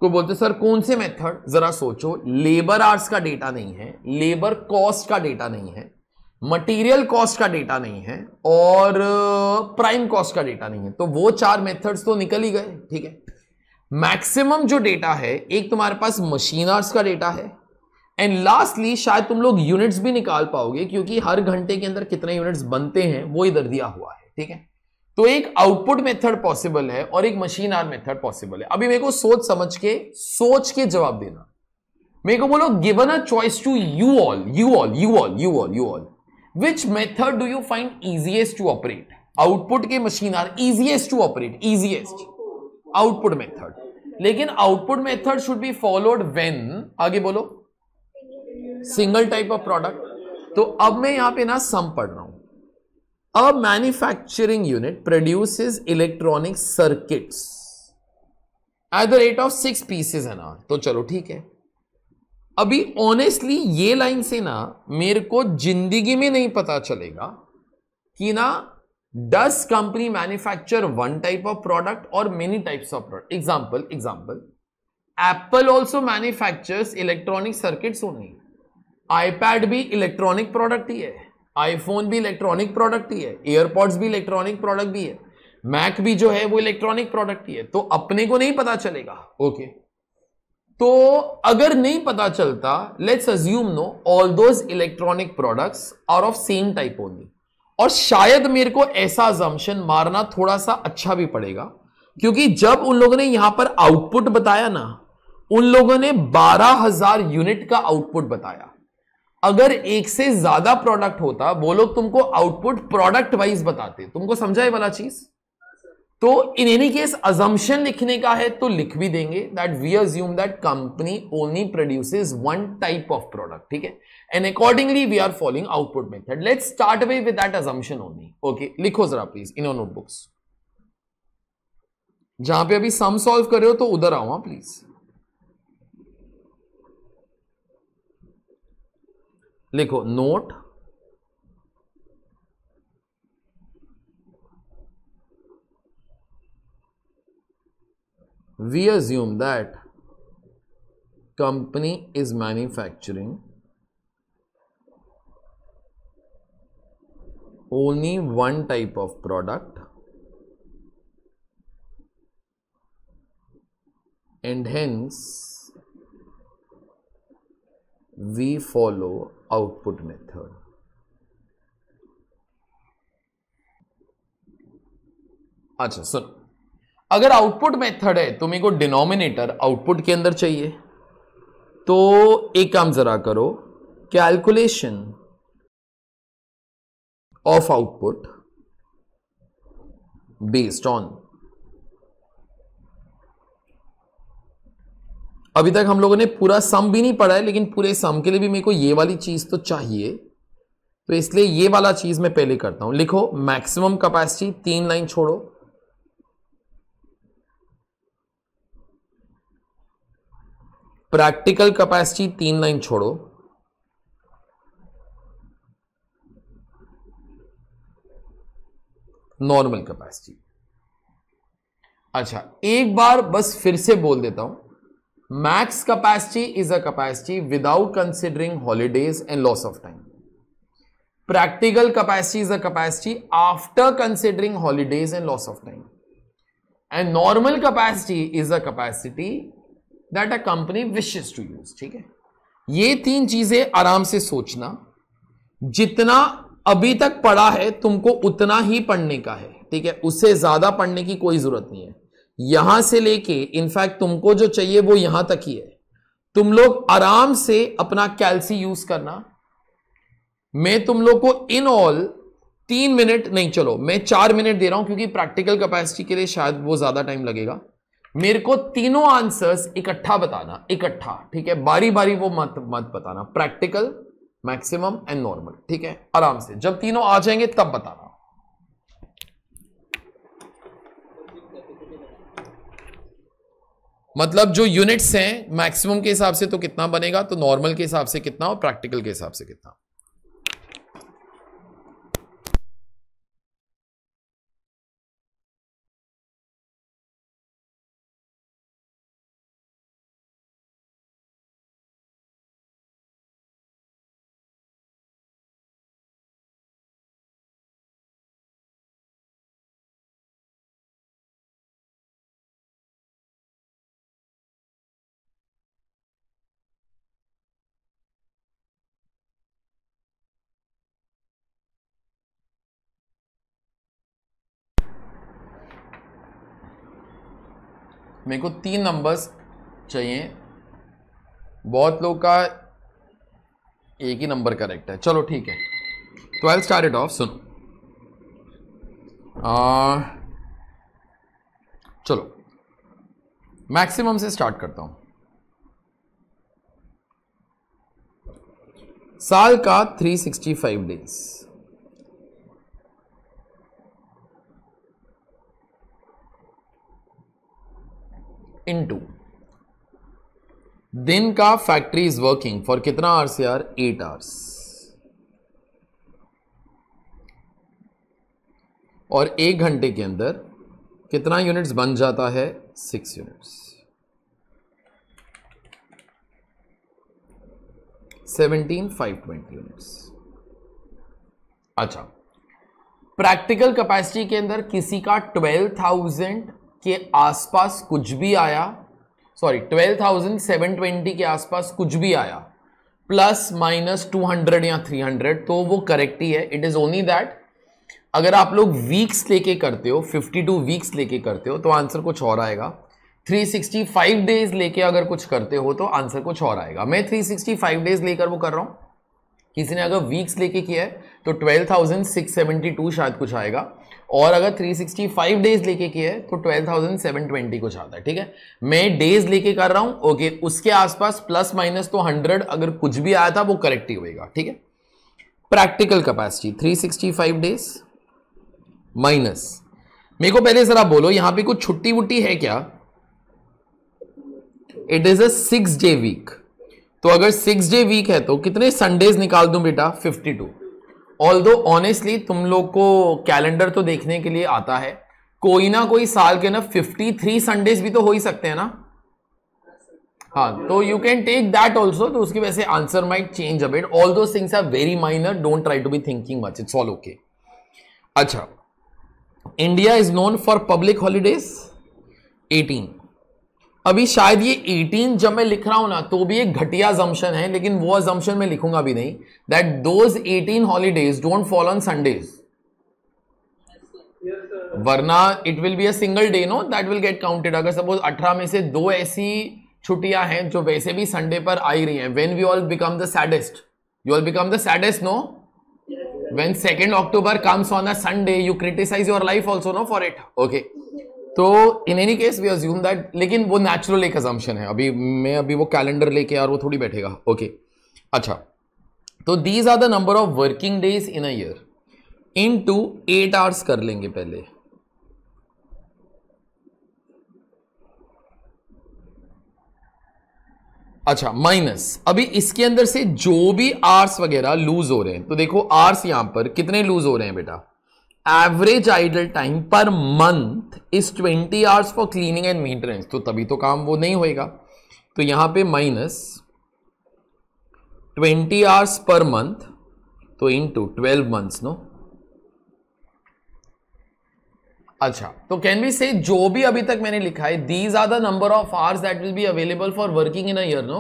कोई बोलते सर कौन से मेथड, जरा सोचो, लेबर आवर्स का डेटा नहीं है, लेबर कॉस्ट का डेटा नहीं है, मटेरियल कॉस्ट का डेटा नहीं है और प्राइम कॉस्ट का डेटा नहीं है। तो वो 4 मेथड्स तो निकल ही गए, ठीक है। मैक्सिमम जो डेटा है, एक तुम्हारे पास मशीन आवर्स का डेटा है एंड लास्टली शायद तुम लोग यूनिट्स भी निकाल पाओगे क्योंकि हर घंटे के अंदर कितने यूनिट्स बनते हैं वो इधर दिया हुआ है, ठीक है। तो एक आउटपुट मेथड पॉसिबल है और एक मशीन आवर मेथड पॉसिबल है। अभी मेरे को सोच के जवाब देना। मेरे को बोलो given a choice to you all which method do you find easiest to operate? Output के machine are easiest to operate, easiest output method. लेकिन output method should be followed when, आगे बोलो, सिंगल टाइप ऑफ प्रोडक्ट। तो अब मैं यहां पे ना सम पढ़ रहा हूं। A manufacturing unit produces electronic circuits at the rate of 6 pieces an hour. तो चलो ठीक है। अभी ऑनेस्टली ये लाइन से ना मेरे को जिंदगी में नहीं पता चलेगा कि ना does company manufacture one type of product और many types of product. Example Apple also manufactures electronic circuits only. IPad भी इलेक्ट्रॉनिक प्रोडक्ट ही है, आईफोन भी इलेक्ट्रॉनिक प्रोडक्ट ही है, एयरपॉड्स भी इलेक्ट्रॉनिक प्रोडक्ट भी है, मैक भी जो है वो इलेक्ट्रॉनिक प्रोडक्ट ही है। तो अपने को नहीं पता चलेगा, ओके। तो अगर नहीं पता चलता, let's assume no all those electronic products are of same type only. और शायद मेरे को ऐसा अजम्पशन मारना थोड़ा सा अच्छा भी पड़ेगा क्योंकि जब उन लोगों ने यहां पर आउटपुट बताया ना, उन लोगों ने 12,000 यूनिट का आउटपुट बताया। अगर एक से ज्यादा प्रोडक्ट होता, वो लोग तुमको आउटपुट प्रोडक्ट वाइज बताते। तुमको समझा ये वाला चीज? तो इन एनी केस अजम्पशन लिखने का है तो लिख भी देंगे that we assume that company only produces one type of product, ठीक है। And accordingly we are following output method. Let's start away with that assumption only, okay. लिखो जरा प्लीज इन योर नोटबुक्स। जहां पे अभी सम सॉल्व कर रहे हो तो उधर आओ प्लीज। लिखो note we assume that company is manufacturing only one type of product and hence we follow output method। अच्छा सुनो, अगर आउटपुट मेथड है तो मेरे को डिनोमिनेटर आउटपुट के अंदर चाहिए। तो एक काम जरा करो, calculation of output based on. अभी तक हम लोगों ने पूरा सम भी नहीं पढ़ा है, लेकिन पूरे सम के लिए भी मेरे को ये वाली चीज तो चाहिए, तो इसलिए ये वाला चीज मैं पहले करता हूं। लिखो मैक्सिमम कैपेसिटी, 3 लाइन छोड़ो। प्रैक्टिकल कैपेसिटी, 3 लाइन छोड़ो। Normal capacity. अच्छा एक बार बस फिर से बोल देता हूं, max capacity is a capacity without considering holidays and loss of time. Practical capacity is a capacity after considering holidays and loss of time. And normal capacity is a capacity that a company wishes to use. ठीक है, ये 3 चीजें आराम से सोचना, जितना अभी तक पढ़ा है तुमको उतना ही पढ़ने का है। ठीक है, उससे ज्यादा पढ़ने की कोई जरूरत नहीं है। यहां से लेके इनफैक्ट तुमको जो चाहिए वो यहां तक ही है। तुम लोग आराम से अपना कैल्सी यूज करना। मैं तुम लोग को इन ऑल 3 मिनट नहीं, चलो मैं 4 मिनट दे रहा हूं क्योंकि प्रैक्टिकल कैपेसिटी के लिए शायद वो ज्यादा टाइम लगेगा। मेरे को तीनों आंसर्स इकट्ठा बताना, इकट्ठा। ठीक है, बारी बारी वो मत बताना, प्रैक्टिकल, मैक्सिमम एंड नॉर्मल। ठीक है, आराम से जब तीनों आ जाएंगे तब बताना। मतलब जो यूनिट्स हैं मैक्सिमम के हिसाब से तो कितना बनेगा, तो नॉर्मल के हिसाब से कितना और प्रैक्टिकल के हिसाब से कितना। मेरे को 3 नंबर्स चाहिए, बहुत लोग का एक ही नंबर करेक्ट है। चलो ठीक है, तो आई स्टार्ट इट ऑफ। सुनो, चलो मैक्सिमम से स्टार्ट करता हूं। साल का 365 डेज इनटू दिन का फैक्ट्री इज वर्किंग फॉर कितना आवर्स यार, 8 आवर्स, और 1 घंटे के अंदर कितना यूनिट्स बन जाता है, 6 यूनिट्स, 17,520 यूनिट्स। अच्छा, प्रैक्टिकल कैपेसिटी के अंदर किसी का 12,000 के आसपास कुछ भी आया, सॉरी 12,720 के आसपास कुछ भी आया, प्लस माइनस 200 या 300, तो वो करेक्ट ही है। इट इज ओनली दैट अगर आप लोग वीक्स लेके करते हो, 52 वीक्स लेके करते हो तो आंसर कुछ और आएगा। 365 डेज लेके अगर कुछ करते हो तो आंसर कुछ और आएगा। मैं 365 डेज लेकर वो कर रहा हूं, किसी ने अगर वीक्स लेके किया है तो 12,672 शायद कुछ आएगा, और अगर 365 डेज लेके किया है तो 12,720 कुछ आता है। ठीक है, मैं डेज लेके कर रहा हूं, ओके, उसके आसपास प्लस माइनस तो 100 अगर कुछ भी आया था वो करेक्ट ही होएगा। ठीक है, प्रैक्टिकल कैपेसिटी 365 डेज माइनस, मेरे को पहले जरा बोलो यहां पे कुछ छुट्टी वुट्टी है क्या? It is a 6 day week, तो अगर 6 डे वीक है तो कितने संडेज निकाल दूं बेटा, 52। ऑल्दो ऑनेस्टली तुम लोग को कैलेंडर तो देखने के लिए आता है, कोई ना कोई साल के ना 53 संडेज भी तो हो ही सकते हैं ना। हाँ, तो you can take that also, तो उसकी वजह से answer might change a bit. All those things are very minor, don't try to be thinking much, it's all okay. अच्छा, India is known for public holidays 18। अभी शायद ये 18 जब मैं लिख रहा हूं ना तो भी एक घटिया अजम्पशन है, लेकिन वो अजम्पशन मैं लिखूंगा भी नहीं, that those 18 holidays don't fall on Sundays, वरना it will be a single day, no, that will get counted. अगर सपोज 18 में से 2 ऐसी छुट्टियां हैं जो वैसे भी संडे पर आ ही रही हैं, when we all become the saddest, you all become the saddest, no, when 2 October comes on a Sunday you criticize your life also, no, for it, okay। तो in any case we assume that, लेकिन वो natural एक assumption है। अभी वो calendar लेके यार वो थोड़ी बैठेगा, ओके। अच्छा, तो these are the number of working days in a year into 8 hours कर लेंगे पहले। अच्छा, माइनस, अभी इसके अंदर से जो भी आवर्स वगैरह लूज हो रहे हैं, तो देखो आवर्स यहां पर कितने लूज हो रहे हैं बेटा, average idle time per month is 20 hours for cleaning and maintenance, तो तभी तो काम वो नहीं होएगा। तो यहां पे माइनस 20 आवर्स पर मंथ, तो इनटू 12 मंथ्स, नो, अच्छा, तो कैन वी से जो भी अभी तक मैंने लिखा है, these are the number of hours that will be available for working in a year, no?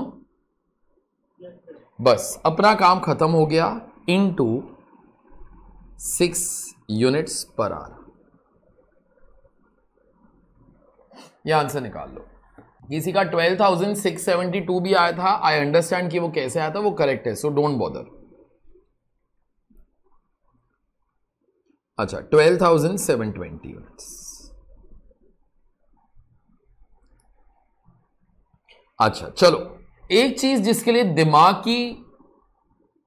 बस अपना काम खत्म हो गया, इनटू 6 यूनिट्स पर आवर। ये आंसर निकाल लो। किसी का 12,672 भी आया था, आई अंडरस्टैंड कि वो कैसे आया था, वो करेक्ट है, सो डोंट बॉदर। अच्छा, 12,720 यूनिट्स। अच्छा चलो, एक चीज जिसके लिए दिमाग की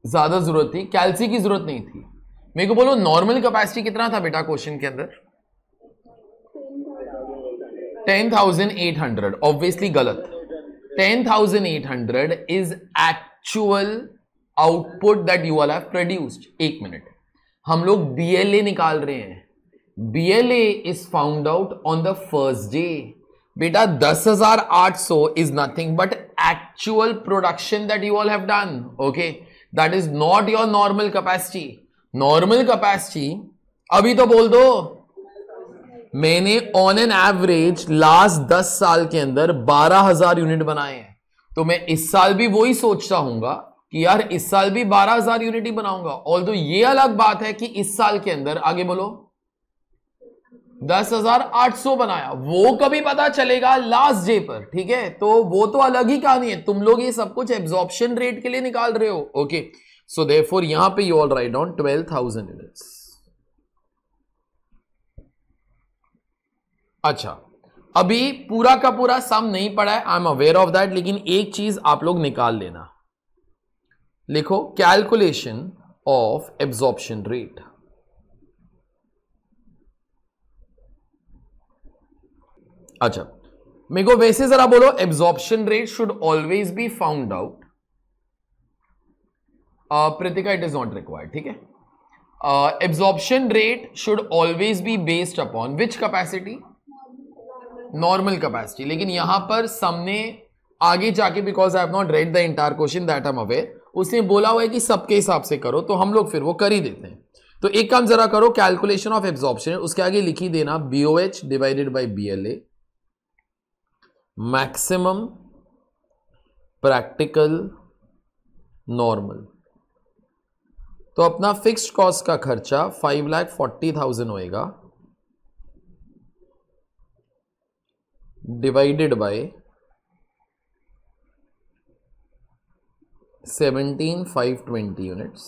ज्यादा जरूरत थी, कैल्सी की जरूरत नहीं थी। मेरे को बोलो नॉर्मल कैपेसिटी कितना था बेटा क्वेश्चन के अंदर? 10,800। ऑब्वियसली गलत। 10,800 is actual output that you all have produced. एक मिनट, हम लोग BLA निकाल रहे हैं। BLA is found out on the first day. बेटा 10,800 is nothing but actual production that you all have done. Okay, that is not your normal capacity. Normal capacity अभी तो बोल दो, मैंने ऑन एन एवरेज लास्ट 10 साल के अंदर 12,000 unit बनाए हैं, तो मैं इस साल भी वही सोचता हूंगा कि यार इस साल भी 12,000 यूनिट ही बनाऊंगा। ऑल्दो ये अलग बात है कि इस साल के अंदर, आगे बोलो, 10,800 बनाया, वो कभी पता चलेगा लास्ट डे पर, ठीक है? तो वो तो अलग ही कहानी है। तुम लोग ये सब कुछ एब्जॉर्प्शन रेट के लिए निकाल रहे हो। ओके, सो देयरफॉर यहां पे you all write down 12,000 units. अच्छा, अभी पूरा का पूरा सम नहीं पड़ा है, I am aware of that, लेकिन एक चीज आप लोग निकाल लेना। लिखो कैलकुलेशन ऑफ एब्जॉर्प्शन रेट। अच्छा, मेरे को वैसे जरा बोलो, absorption rate should always be found out. Pritika, it is not required, ठीक है? Absorption rate should always be based upon which capacity? Normal capacity. लेकिन यहां पर सबने आगे जाके, because I have not read the entire question that I am aware, उसने बोला हुआ है कि सबके हिसाब से करो, तो हम लोग फिर वो कर ही देते हैं। तो एक काम जरा करो, कैलकुलेशन ऑफ एब्जॉर्प्शन, उसके आगे लिखी देना BOH divided by BLA, maximum practical normal. तो अपना फिक्स्ड कॉस्ट का खर्चा 5,40,000 होएगा, डिवाइडेड बाय 17,520 यूनिट्स,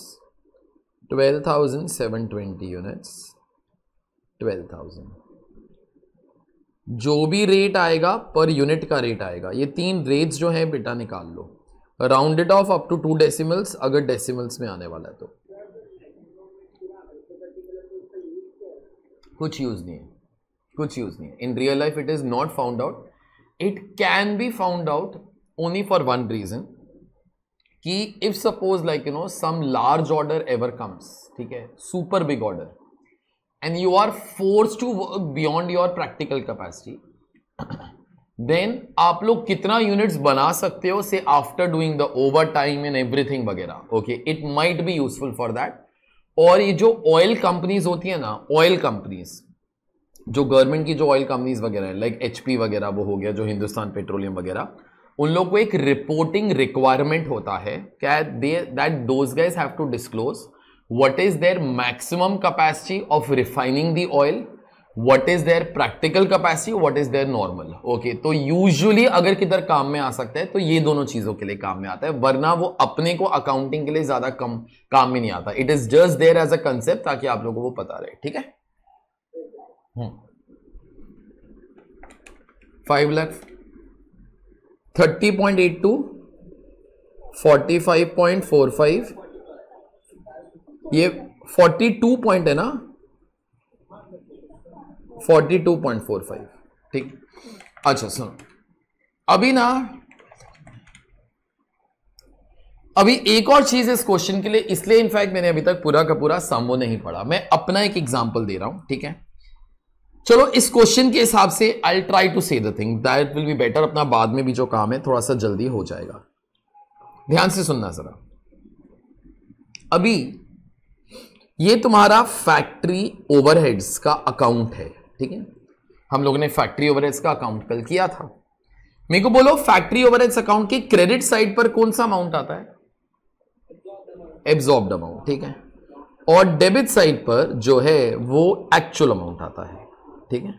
12,720 यूनिट्स, 12,000। जो भी रेट आएगा पर यूनिट का रेट आएगा। ये 3 रेट्स जो हैं बेटा निकाल लो, round it off up to 2 decimals, अगर डेसिमल्स में आने वाला है तो। कुछ यूज नहीं है, कुछ यूज नहीं है। In real life it is not found out. It can be found out only for one reason, कि if suppose like some large order ever comes, ठीक है, super big order, and you are forced to work beyond your practical capacity, then आप लोग कितना units बना सकते हो say after doing the overtime and everything वगैरह। Okay, it might be useful for that. और ये जो ऑयल कंपनीज होती है ना, ऑयल कंपनीज, जो गवर्नमेंट की जो ऑयल कंपनीज वगैरह है, लाइक HP वगैरह, वो हो गया जो हिंदुस्तान पेट्रोलियम वगैरह, उन लोग को एक रिपोर्टिंग रिक्वायरमेंट होता है क्या, that those guys have to disclose what is their maximum capacity of refining the oil, what is their practical capacity, what is their normal। okay, तो usually अगर किधर काम में आ सकता है तो ये दोनों चीजों के लिए काम में आता है, वरना वो अपने को अकाउंटिंग के लिए ज्यादा कम काम में नहीं आता। It is just there as a concept, ताकि आप लोगों को पता रहे, ठीक है? 5 लाख 30.82 45.45, ये 42 पॉइंट है ना, 42.45, ठीक। अच्छा सुनो, अभी ना, अभी एक और चीज इस क्वेश्चन के लिए, इसलिए इनफैक्ट मैंने अभी तक पूरा का पूरा सम वो नहीं पढ़ा, मैं अपना एक एग्जांपल दे रहा हूं, ठीक है? चलो इस क्वेश्चन के हिसाब से आई ट्राई टू से the thing that will be better. अपना बाद में भी जो काम है थोड़ा सा जल्दी हो जाएगा। ध्यान से सुनना जरा। अभी ये तुम्हारा फैक्ट्री ओवरहेड्स का अकाउंट है, ठीक ठीक है, हम लोगों ने फैक्ट्री ओवरहेड्स का अकाउंट कल किया था। मेरे को बोलो फैक्ट्री ओवरहेड्स अकाउंट की क्रेडिट साइड पर कौन सा अमाउंट आता है? एब्जॉर्ब्ड अमाउंट, ठीक है, और डेबिट साइड पर जो है वो एक्चुअल अमाउंट आता है, ठीक है।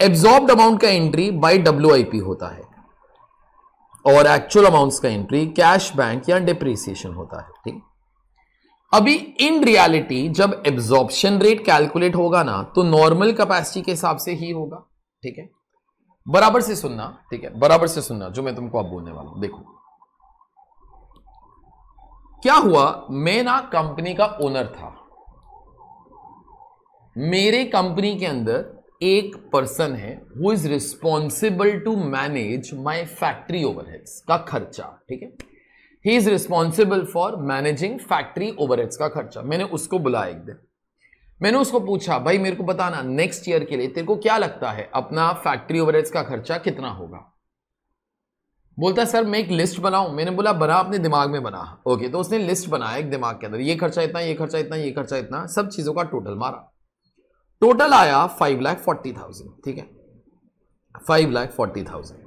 एब्जॉर्ब्ड अमाउंट का एंट्री बाय WIP होता है और एक्चुअल अमाउंट्स का एंट्री कैश, बैंक या डिप्रिसिएशन होता है, ठीक। अभी इन रियलिटी जब एब्जॉर्प्शन रेट कैलकुलेट होगा ना तो नॉर्मल कैपेसिटी के हिसाब से ही होगा, ठीक है। बराबर से सुनना, ठीक है, बराबर से सुनना जो मैं तुमको अब बोलने वाला हूं। देखो क्या हुआ, मैं ना कंपनी का ओनर था, मेरे कंपनी के अंदर एक पर्सन है who is responsible to manage my factory overheads का खर्चा, ठीक है। He is responsible for managing factory overheads का खर्चा। मैंने उसको बुलाया एक दिन, मैंने उसको पूछा भाई मेरे को बताना नेक्स्ट ईयर के लिए तेरे को क्या लगता है अपना फैक्ट्री ओवरहेड्स का खर्चा कितना होगा? बोलता सर मैं एक लिस्ट बनाऊं। मैंने बोला बना, अपने दिमाग में बना। ओके, तो उसने लिस्ट बनाया एक दिमाग के अंदर, ये खर्चा इतना, ये खर्चा इतना, ये खर्चा इतना, सब चीजों का टोटल मारा। टोटल आया 5,40,000, ठीक है, 5,40,000।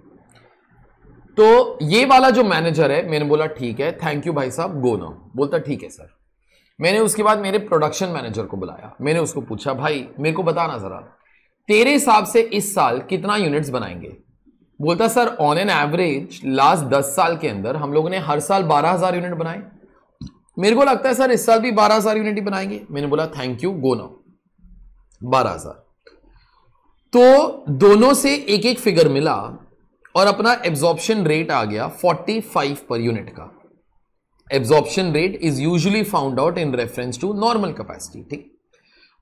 तो ये वाला जो मैनेजर है, मैंने बोला ठीक है, थैंक यू भाई साहब, गो नाउ। बोलता ठीक है सर। मैंने उसके बाद मेरे प्रोडक्शन मैनेजर को बुलाया, मैंने उसको पूछा भाई मेरे को बताना जरा तेरे हिसाब से इस साल कितना यूनिट्स बनाएंगे? बोलता sir on an average last 10 साल के अंदर हम लोगों ने हर साल 12,000 यूनिट बनाए। मेरे को लगता है सर इस साल भी 12,000 यूनिट ही बनाएंगे। मैंने बोला थैंक यू, गो नाउ, 12,000। तो दोनों से एक एक फिगर मिला और अपना एब्जॉर्प्शन रेट आ गया 45 पर यूनिट का। Absorption rate is usually found out in reference to normal capacity, ठीक।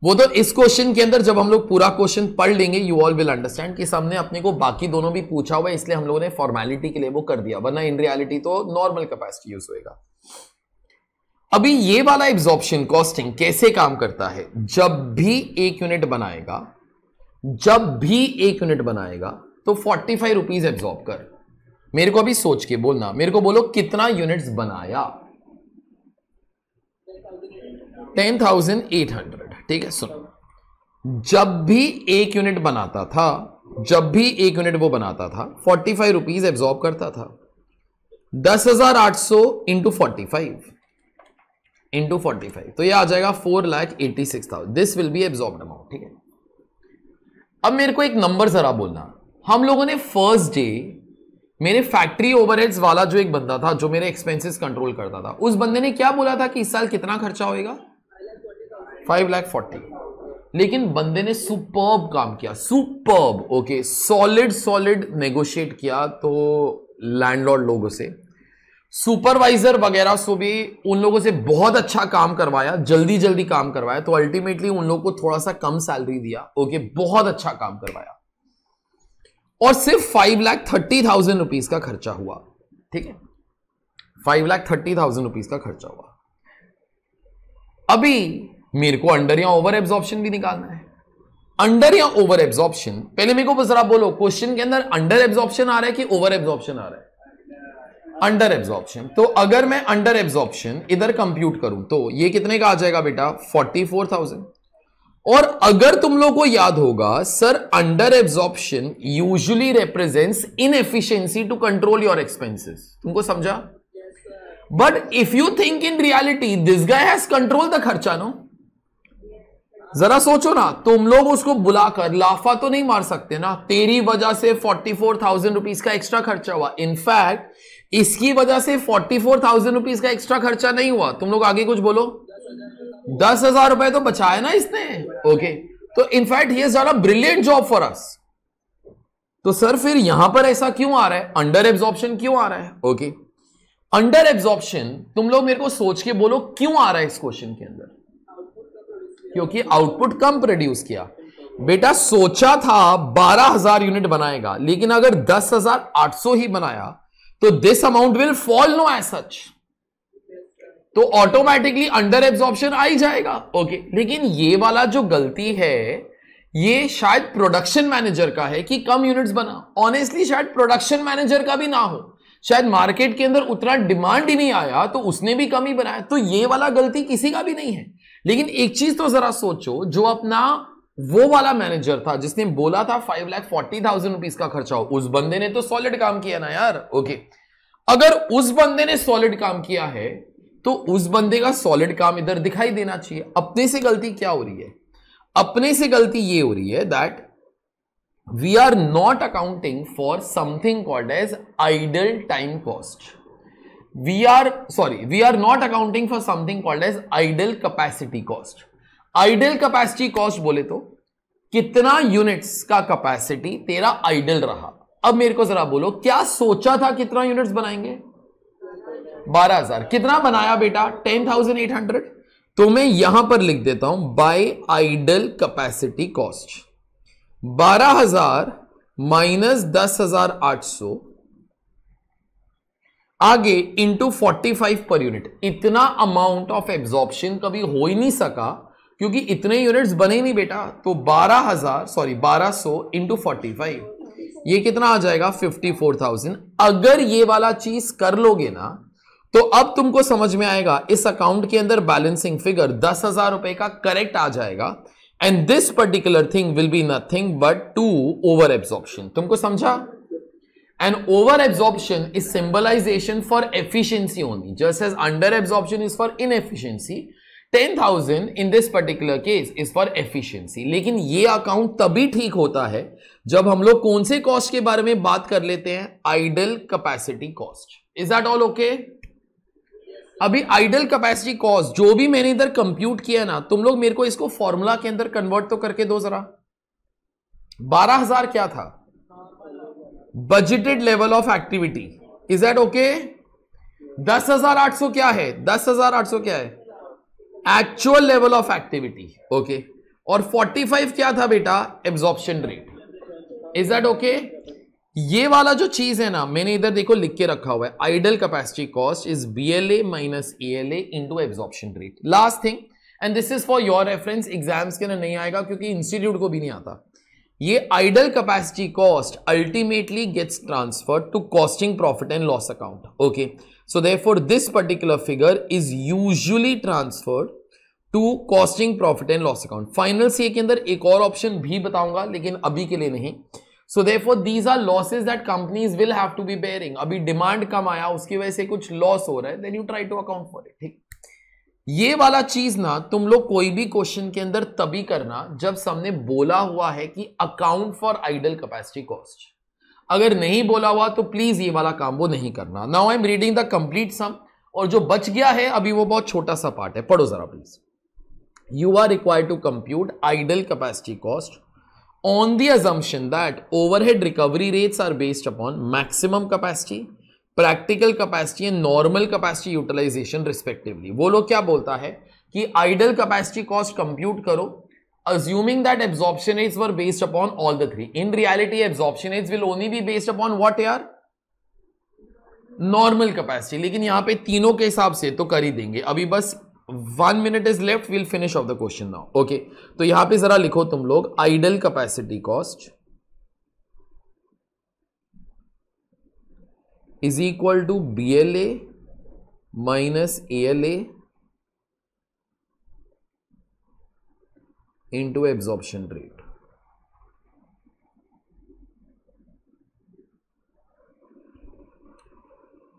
वो तो इस क्वेश्चन के अंदर जब हम लोग पूरा क्वेश्चन पढ़ लेंगे यू ऑल विल अंडरस्टैंड कि सामने अपने को बाकी दोनों भी पूछा हुआ है, इसलिए हम लोगों ने फॉर्मेलिटी के लिए वो कर दिया, वरना इन रियलिटी तो नॉर्मल कैपेसिटी यूज होएगा। अभी ये वाला एब्जॉर्प्शन कॉस्टिंग कैसे काम करता है? जब भी एक यूनिट बनाएगा तो 45 रुपीज एब्जॉर्ब कर। मेरे को अभी सोच के बोलना, मेरे को बोलो कितना यूनिट्स बनाया? 10,800, ठीक है। सुनो, जब भी एक यूनिट बनाता था, 45 रुपीज एब्जॉर्ब करता था। 10,800 इंटू 45 तो ये आ जाएगा 4,86,000। This will B absorbed amount, ठीक है। अब मेरे को एक नंबर जरा बोलना, हम लोगों ने फर्स्ट डे मेरे फैक्ट्री ओवरहेड्स वाला जो एक बंदा था जो मेरे एक्सपेंसेस कंट्रोल करता था, उस बंदे ने क्या बोला था कि इस साल कितना खर्चा होएगा? 5,40,000। लेकिन बंदे ने सुपर्ब काम किया, सुपर्ब, ओके, सॉलिड नेगोशिएट किया। तो लैंडलॉर्ड लोगों से, सुपरवाइजर वगैरह से भी उन लोगों से बहुत अच्छा काम करवाया, जल्दी काम करवाया। तो अल्टीमेटली उन लोगों को थोड़ा सा कम सैलरी दिया, ओके, बहुत अच्छा काम करवाया, और सिर्फ 5,30,000 रुपीज का खर्चा हुआ, ठीक है, 5,30,000 रुपीज का खर्चा हुआ। अभी मेरे को अंडर या ओवर एब्जॉर्प्शन भी निकालना है। अंडर या ओवर एब्जॉर्प्शन, पहले मेरे को जरा बोलो क्वेश्चन के अंदर अंडर एब्जॉर्प्शन आ रहा है कि ओवर एब्जॉर्प्शन आ रहा है? Under absorption. तो अगर मैं अंडर एब्जॉर्प्शन इधर कंप्यूट करूं तो ये कितने का आ जाएगा बेटा? 44,000। और अगर तुम लोग को याद होगा sir, under absorption usually represents inefficiency to control your expenses. तुमको समझा? But if you think in reality this guy has control the खर्चा, नो? जरा सोचो ना, तुम लोग उसको बुलाकर लाफा तो नहीं मार सकते ना, तेरी वजह से 44,000 रुपीज का एक्स्ट्रा खर्चा हुआ। इनफैक्ट इसकी वजह से 44,000 रुपीज का एक्स्ट्रा खर्चा नहीं हुआ। तुम लोग आगे कुछ बोलो। 10,000 रुपए तो बचाए ना इसने, ओके। तो in fact he has done a brilliant job for us. तो सर फिर यहां पर ऐसा क्यों आ रहा है? अंडर एब्जॉर्प्शन क्यों आ रहा है? ओके, अंडर एब्जॉर्प्शन तुम लोग मेरे को सोच के बोलो क्यों आ रहा है इस क्वेश्चन के अंदर? क्योंकि आउटपुट कम प्रोड्यूस किया। बेटा सोचा था 12,000 यूनिट बनाएगा, लेकिन अगर 10,800 ही बनाया तो this amount will fall no as such, तो ऑटोमेटिकली अंडर एब्जॉर्प्शन आ ही जाएगा, ओके। लेकिन ये वाला जो गलती है ये शायद प्रोडक्शन मैनेजर का है कि कम यूनिट्स बना। ऑनेस्टली शायद प्रोडक्शन मैनेजर का भी ना हो, शायद मार्केट के अंदर उतना डिमांड ही नहीं आया तो उसने भी कम ही बनाया। तो ये वाला गलती किसी का भी नहीं है। लेकिन एक चीज तो जरा सोचो, जो अपना वो वाला मैनेजर था जिसने बोला था 5,40,000 रुपीज का खर्चा हो, उस बंदे ने तो सॉलिड काम किया ना यार। ओके, अगर उस बंदे ने सॉलिड काम किया है तो उस बंदे का सॉलिड काम इधर दिखाई देना चाहिए। अपने से गलती क्या हो रही है? अपने से गलती ये हो रही है that we are not accounting for something called as idle time cost. we are not accounting for something called as idle capacity cost। idle capacity cost बोले तो कितना यूनिट्स का कैपेसिटी तेरा आइडल रहा। अब मेरे को जरा बोलो, क्या सोचा था कितना यूनिट्स बनाएंगे? 12,000। कितना बनाया बेटा? 10,800। तो मैं यहां पर लिख देता हूं by idle capacity cost 12,000 minus 10,800 आगे इंटू 45 पर यूनिट। इतना अमाउंट ऑफ एब्जॉर्प्शन कभी हो ही नहीं सका क्योंकि इतने यूनिट्स बने नहीं बेटा। तो 1200 इंटू 45, ये कितना आ जाएगा? 54,000। अगर ये वाला चीज कर लोगे ना तो अब तुमको समझ में आएगा इस अकाउंट के अंदर बैलेंसिंग फिगर 10,000 रुपए का करेक्ट आ जाएगा। And this particular thing will be nothing but to over absorption. तुमको समझा? And over absorption is symbolization for efficiency only, just as under absorption is for inefficiency. 10,000 in this particular case is for efficiency। लेकिन ये account तभी ठीक होता है जब हम लोग कौन से कॉस्ट के बारे में बात कर लेते हैं? Idol capacity cost. Is that all okay? अभी आइडल कैपेसिटी कॉस्ट जो भी मैंने इधर कंप्यूट किया ना, तुम लोग मेरे को इसको फॉर्मूला के अंदर कन्वर्ट तो करके दो जरा। 12,000 क्या था? Budgeted level of activity. Is that okay? 10,800 क्या है? 10,800 क्या है? Actual level of activity. Okay, और 45 क्या था बेटा? Absorption rate. Is that okay? ये वाला जो चीज है ना, मैंने इधर देखो लिख के रखा हुआ है, idol capacity cost is BLA minus ALA into absorption rate. Last thing, and this is for your reference, exams के लिए नहीं आएगा क्योंकि इंस्टीट्यूट को भी नहीं आता। ये idle capacity cost ultimately gets transferred to costing profit and loss account. Okay, so therefore this particular figure is usually transferred to costing profit and loss account. Final CA के अंदर एक और ऑप्शन भी बताऊंगा लेकिन अभी के लिए नहीं। So therefore these are losses that companies will have to be bearing. अभी डिमांड कम आया, उसकी वजह से कुछ लॉस हो रहा है, then you try to account for it. ठीक, ये वाला चीज ना तुम लोग कोई भी क्वेश्चन के अंदर तभी करना जब सामने बोला हुआ है कि account for idol capacity cost. अगर नहीं बोला हुआ तो प्लीज ये वाला काम वो नहीं करना। Now I am reading the complete sum, और जो बच गया है अभी वो बहुत छोटा सा पार्ट है, पढ़ो जरा please. You are required to compute idle capacity cost on the assumption that overhead recovery rates are based upon maximum capacity, practical capacity and normal capacity utilization respectively. वो लोग क्या बोलता है कि आइडल कैपेसिटी कॉस्ट कंप्यूट करो assuming that absorption rates were based upon all the three. In reality absorption rates will only be based upon what यार? Normal capacity. लेकिन यहां पे तीनों के हिसाब से तो कर ही देंगे। अभी बस 1 minute is left, we'll finish off the question now. Okay, तो यहां पे जरा लिखो तुम लोग idol capacity cost is equal to BLA minus ALA into absorption rate.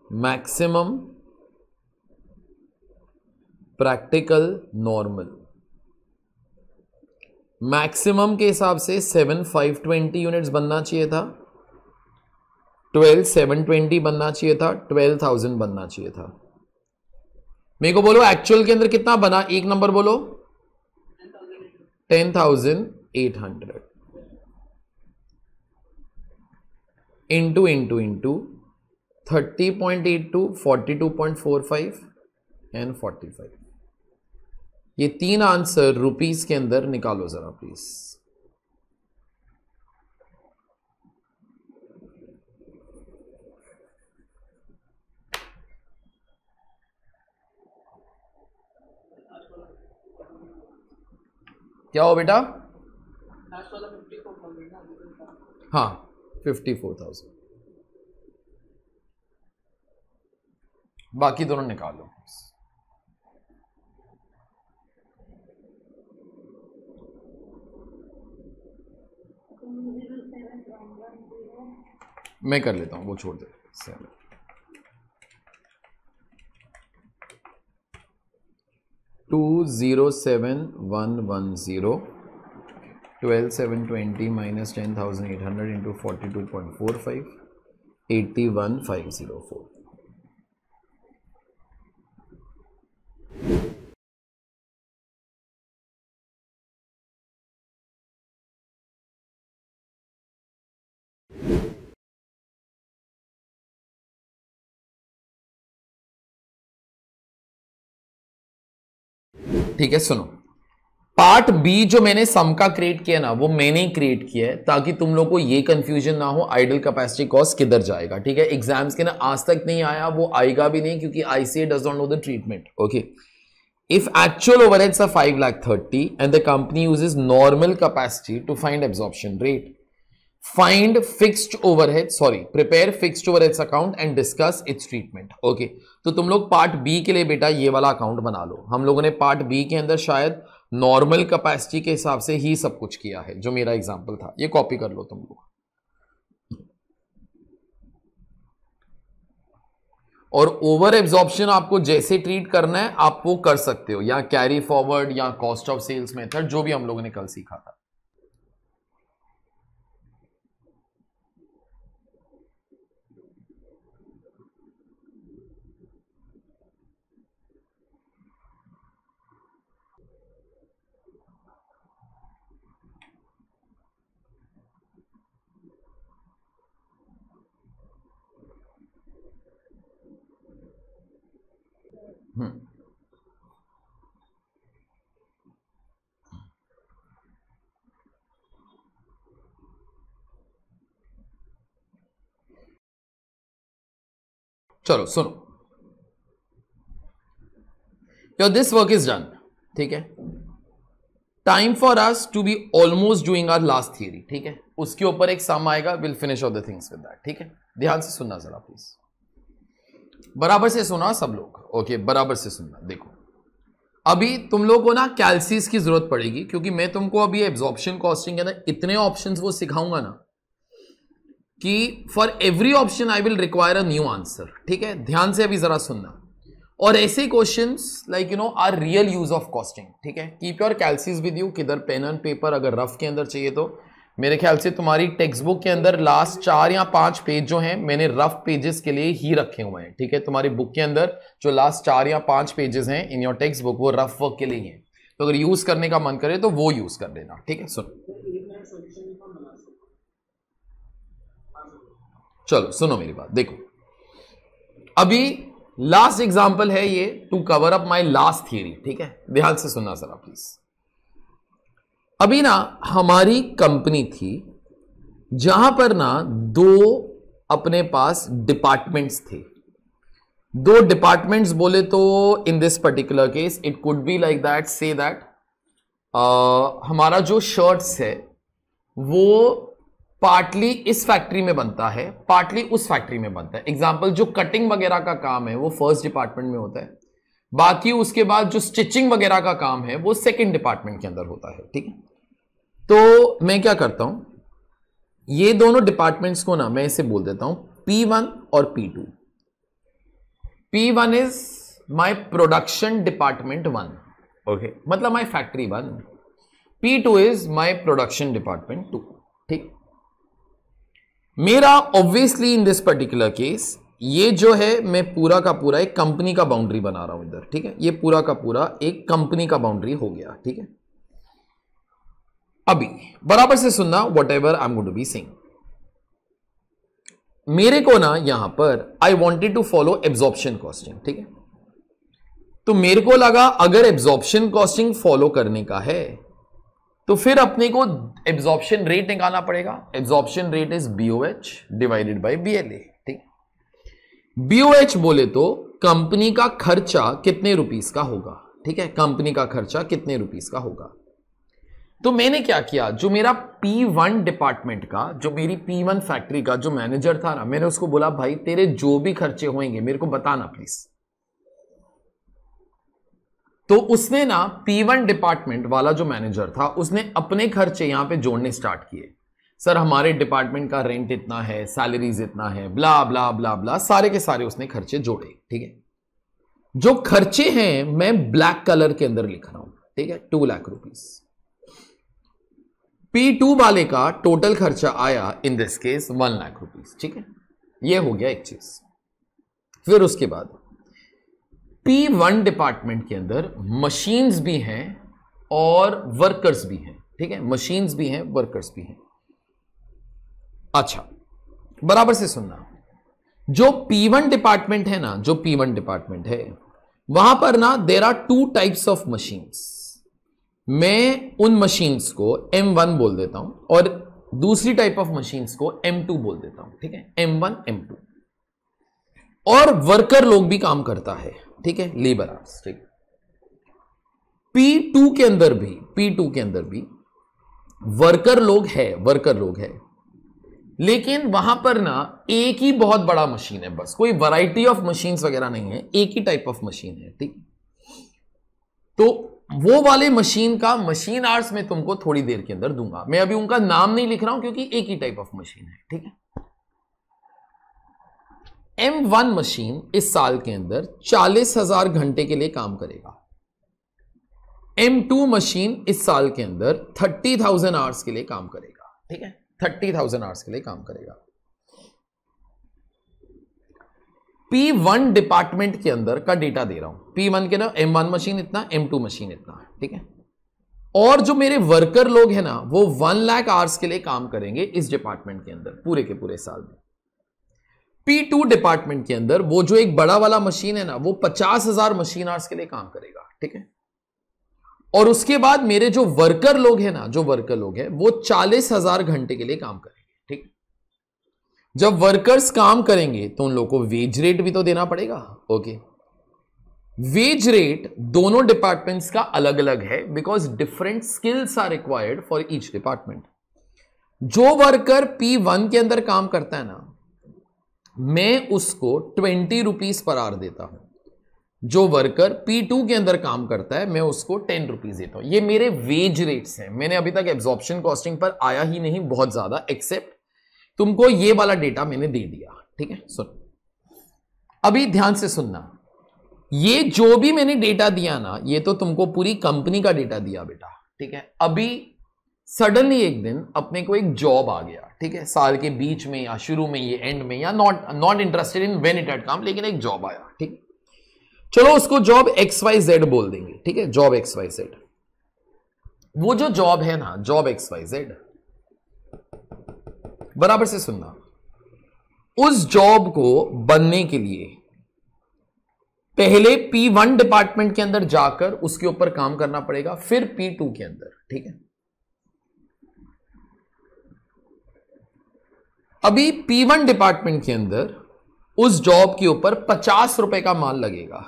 Maximum, practical, normal. Maximum के हिसाब से 7,520 यूनिट्स बनना चाहिए था, 12,720 बनना चाहिए था, 12,000 बनना चाहिए था। मेरे को बोलो एक्चुअल के अंदर कितना बना? एक नंबर बोलो। 10,800 इंटू 30.82, 42.45 एंड 45। ये तीन आंसर रुपीस के अंदर निकालो जरा प्लीज। क्या हो बेटा? हाँ 54,000, बाकी दोनों निकालो। मैं कर लेता हूं, वो छोड़ दे। 207,110 12,720 minus 10,800 into 42.45 81,504। ठीक है, सुनो, पार्ट बी जो मैंने सम का क्रिएट किया ना, वो मैंने ही क्रिएट किया है ताकि तुम लोग को ये कंफ्यूजन ना हो आइडल कैपेसिटी कॉस्ट किधर जाएगा। ठीक है, एग्जाम्स के ना आज तक नहीं आया, वो आएगा भी नहीं क्योंकि ICA does not know the treatment. Okay, if actual overheads are 5,30,000 and the company uses normal capacity to find absorption rate, find fixed overhead, prepare fixed overheads account and discuss its treatment। okay, तो तुम लोग part B के लिए बेटा ये वाला account बना लो। हम लोगों ने पार्ट बी के अंदर शायद नॉर्मल कैपेसिटी के हिसाब से ही सब कुछ किया है, जो मेरा एग्जांपल था, ये कॉपी कर लो तुम लोग। और ओवर एब्जॉर्प्शन आपको जैसे ट्रीट करना है आप वो कर सकते हो, या कैरी फॉरवर्ड या कॉस्ट ऑफ सेल्स मेथड, जो भी हम लोगों ने कल सीखा था। चलो सुनो, yo this work is done. ठीक है, time for us to be almost doing our last theory. ठीक है, उसके ऊपर एक सम आएगा, will finish off the things with that. ठीक है, ध्यान से सुनना जरा प्लीज, बराबर से सुना सब लोग। ओके, बराबर से सुनना। देखो, अभी तुम लोग को ना कैलसीज की जरूरत पड़ेगी, क्योंकि मैं तुमको अभी एब्जॉर्प्शन कॉस्टिंग के अंदर इतने ऑप्शंस वो सिखाऊंगा ना कि for every option I will require a new answer. ठीक है, ध्यान से अभी जरा सुनना। और ऐसे questions like you know are real use of costing. ठीक है, keep your calcies with you, किधर पेन एंड पेपर, अगर रफ के अंदर चाहिए तो मेरे ख्याल से तुम्हारी टेक्स्ट बुक के अंदर लास्ट 4 या 5 पेज जो हैं मैंने रफ पेजेस के लिए ही रखे हुए हैं। ठीक है, तुम्हारी बुक के अंदर जो लास्ट 4 या 5 पेजेस हैं इन योर टेक्स्ट बुक, वो रफ वर्क के लिए हैं, तो अगर यूज करने का मन करे तो वो यूज कर लेना। ठीक है, सुनो, चलो सुनो मेरी बात। देखो, अभी लास्ट एग्जांपल है ये to cover up my last theory. ठीक है, ध्यान से सुनना जरा प्लीज। अभी ना हमारी कंपनी थी जहां पर ना 2 अपने पास डिपार्टमेंट्स थे। 2 डिपार्टमेंट्स बोले तो in this particular case it could be like that, say that हमारा जो शर्ट्स है वो पार्टली इस फैक्ट्री में बनता है, पार्टली उस फैक्ट्री में बनता है। एग्जांपल, जो कटिंग वगैरह का काम है वो फर्स्ट डिपार्टमेंट में होता है, बाकी उसके बाद जो स्टिचिंग वगैरह का काम है वो सेकंड डिपार्टमेंट के अंदर होता है। ठीक है, तो मैं क्या करता हूं, ये दोनों डिपार्टमेंट्स को ना मैं इसे बोल देता हूं P1 और P2। P1 is my production department 1, okay, मतलब my factory 1। P2 is my production department 2। ठीक, मेरा obviously in this particular case ये जो है मैं पूरा का पूरा एक कंपनी का बाउंड्री बना रहा हूं इधर। ठीक है, ये पूरा का पूरा एक कंपनी का बाउंड्री हो गया। ठीक है, अभी बराबर से सुनना whatever I am going to be saying. मेरे को ना यहां पर I wanted to follow absorption costing. ठीक है, तो मेरे को लगा अगर एब्जॉर्प्शन कॉस्टिंग फॉलो करने का है तो फिर अपने को एब्जॉर्प्शन रेट निकालना पड़ेगा। Absorption rate is BOH divided by BLA। ठीक, BOH बोले तो कंपनी का खर्चा कितने रुपीस का होगा। ठीक है, कंपनी का खर्चा कितने रुपीस का होगा। तो मैंने क्या किया, जो मेरा P1 डिपार्टमेंट का, जो मेरी P1 फैक्ट्री का जो मैनेजर था ना, मैंने उसको बोला भाई तेरे जो भी खर्चे होंगे मेरे को बताना प्लीज। तो उसने ना P1 डिपार्टमेंट वाला जो मैनेजर था उसने अपने खर्चे यहां पे जोड़ने स्टार्ट किए। सर हमारे डिपार्टमेंट का रेंट इतना है, सैलरीज इतना है, ब्ला ब्ला ब्ला ब्ला, सारे के सारे उसने खर्चे जोड़े। ठीक है, जो खर्चे हैं मैं ब्लैक कलर के अंदर लिख रहा हूं। ठीक है, 2 लाख रुपीस। P2 वाले का टोटल खर्चा आया in this case 1 lakh rupees. ठीक है, ये हो गया एक चीज। फिर उसके बाद P1 डिपार्टमेंट के अंदर मशीन्स भी हैं और वर्कर्स भी हैं। ठीक है, मशीन्स भी हैं, वर्कर्स भी हैं। अच्छा, बराबर से सुनना, जो P1 डिपार्टमेंट है ना, जो P1 डिपार्टमेंट है वहां पर ना there are 2 types of machines. मैं उन मशीन्स को M1 बोल देता हूं और दूसरी टाइप ऑफ मशीन्स को M2 बोल देता हूं। ठीक है, M1 M2। और वर्कर लोग भी काम करता है। ठीक है, लेबर आवर्स। ठीक, P2 के अंदर भी वर्कर लोग है, लेकिन वहां पर ना एक ही बहुत बड़ा मशीन है, बस कोई वैरायटी ऑफ मशीन्स वगैरह नहीं है, एक ही टाइप ऑफ मशीन है। ठीक, तो वो वाले मशीन का मशीन आवर्स में तुमको थोड़ी देर के अंदर दूंगा। मैं अभी उनका नाम नहीं लिख रहा हूं क्योंकि एक ही टाइप ऑफ मशीन है। ठीक है, M1 मशीन इस साल के अंदर 40,000 घंटे के लिए काम करेगा। M2 मशीन इस साल के अंदर 30,000 आवर्स के लिए काम करेगा। ठीक है, 30,000 आवर्स के लिए काम करेगा। P1 डिपार्टमेंट के अंदर का डेटा दे रहा हूं। P1 के ना M1 मशीन इतना, M2 मशीन इतना। ठीक है, और जो मेरे वर्कर लोग हैं ना वो 1 लाख आवर्स के लिए काम करेंगे इस डिपार्टमेंट के अंदर पूरे के पूरे साल में। P2 डिपार्टमेंट के अंदर वो जो एक बड़ा वाला मशीन है ना वो 50,000 मशीन आवर्स के लिए काम करेगा। ठीक है, और उसके बाद मेरे जो वर्कर लोग हैं ना, जो वर्कर लोग हैं वो 40,000 घंटे के लिए काम करेंगे। ठीक, जब वर्कर्स काम करेंगे तो उन लोगों को वेज रेट भी तो देना पड़ेगा। ओके, वेज रेट दोनों डिपार्टमेंट्स का अलग अलग है because different skills are required for each department. जो वर्कर P1 के अंदर काम करता है ना मैं उसको 20 रुपीज पर आवर देता हूं। जो वर्कर P2 के अंदर काम करता है मैं उसको 10 रुपीज देता हूं। ये मेरे वेज रेट्स हैं। मैंने अभी तक एब्जॉर्प्शन कॉस्टिंग पर आया ही नहीं बहुत ज्यादा, एक्सेप्ट तुमको ये वाला डेटा मैंने दे दिया। ठीक है, सुन, अभी ध्यान से सुनना, ये जो भी मैंने डेटा दिया ना ये तो तुमको पूरी कंपनी का डेटा दिया बेटा। ठीक है, अभी सडनली एक दिन अपने को एक जॉब आ गया। ठीक है, साल के बीच में या शुरू में, ये एंड में, या not interested in when it had come, लेकिन एक जॉब आया। ठीक, चलो उसको जॉब XYZ बोल देंगे। ठीक है, जॉब XYZ। वो जो जॉब है ना, जॉब XYZ, बराबर से सुनना, उस जॉब को बनने के लिए पहले P1 डिपार्टमेंट के अंदर जाकर उसके ऊपर काम करना पड़ेगा, फिर P2 के अंदर। ठीक है, अभी P1 डिपार्टमेंट के अंदर उस जॉब के ऊपर 50 रुपए का माल लगेगा,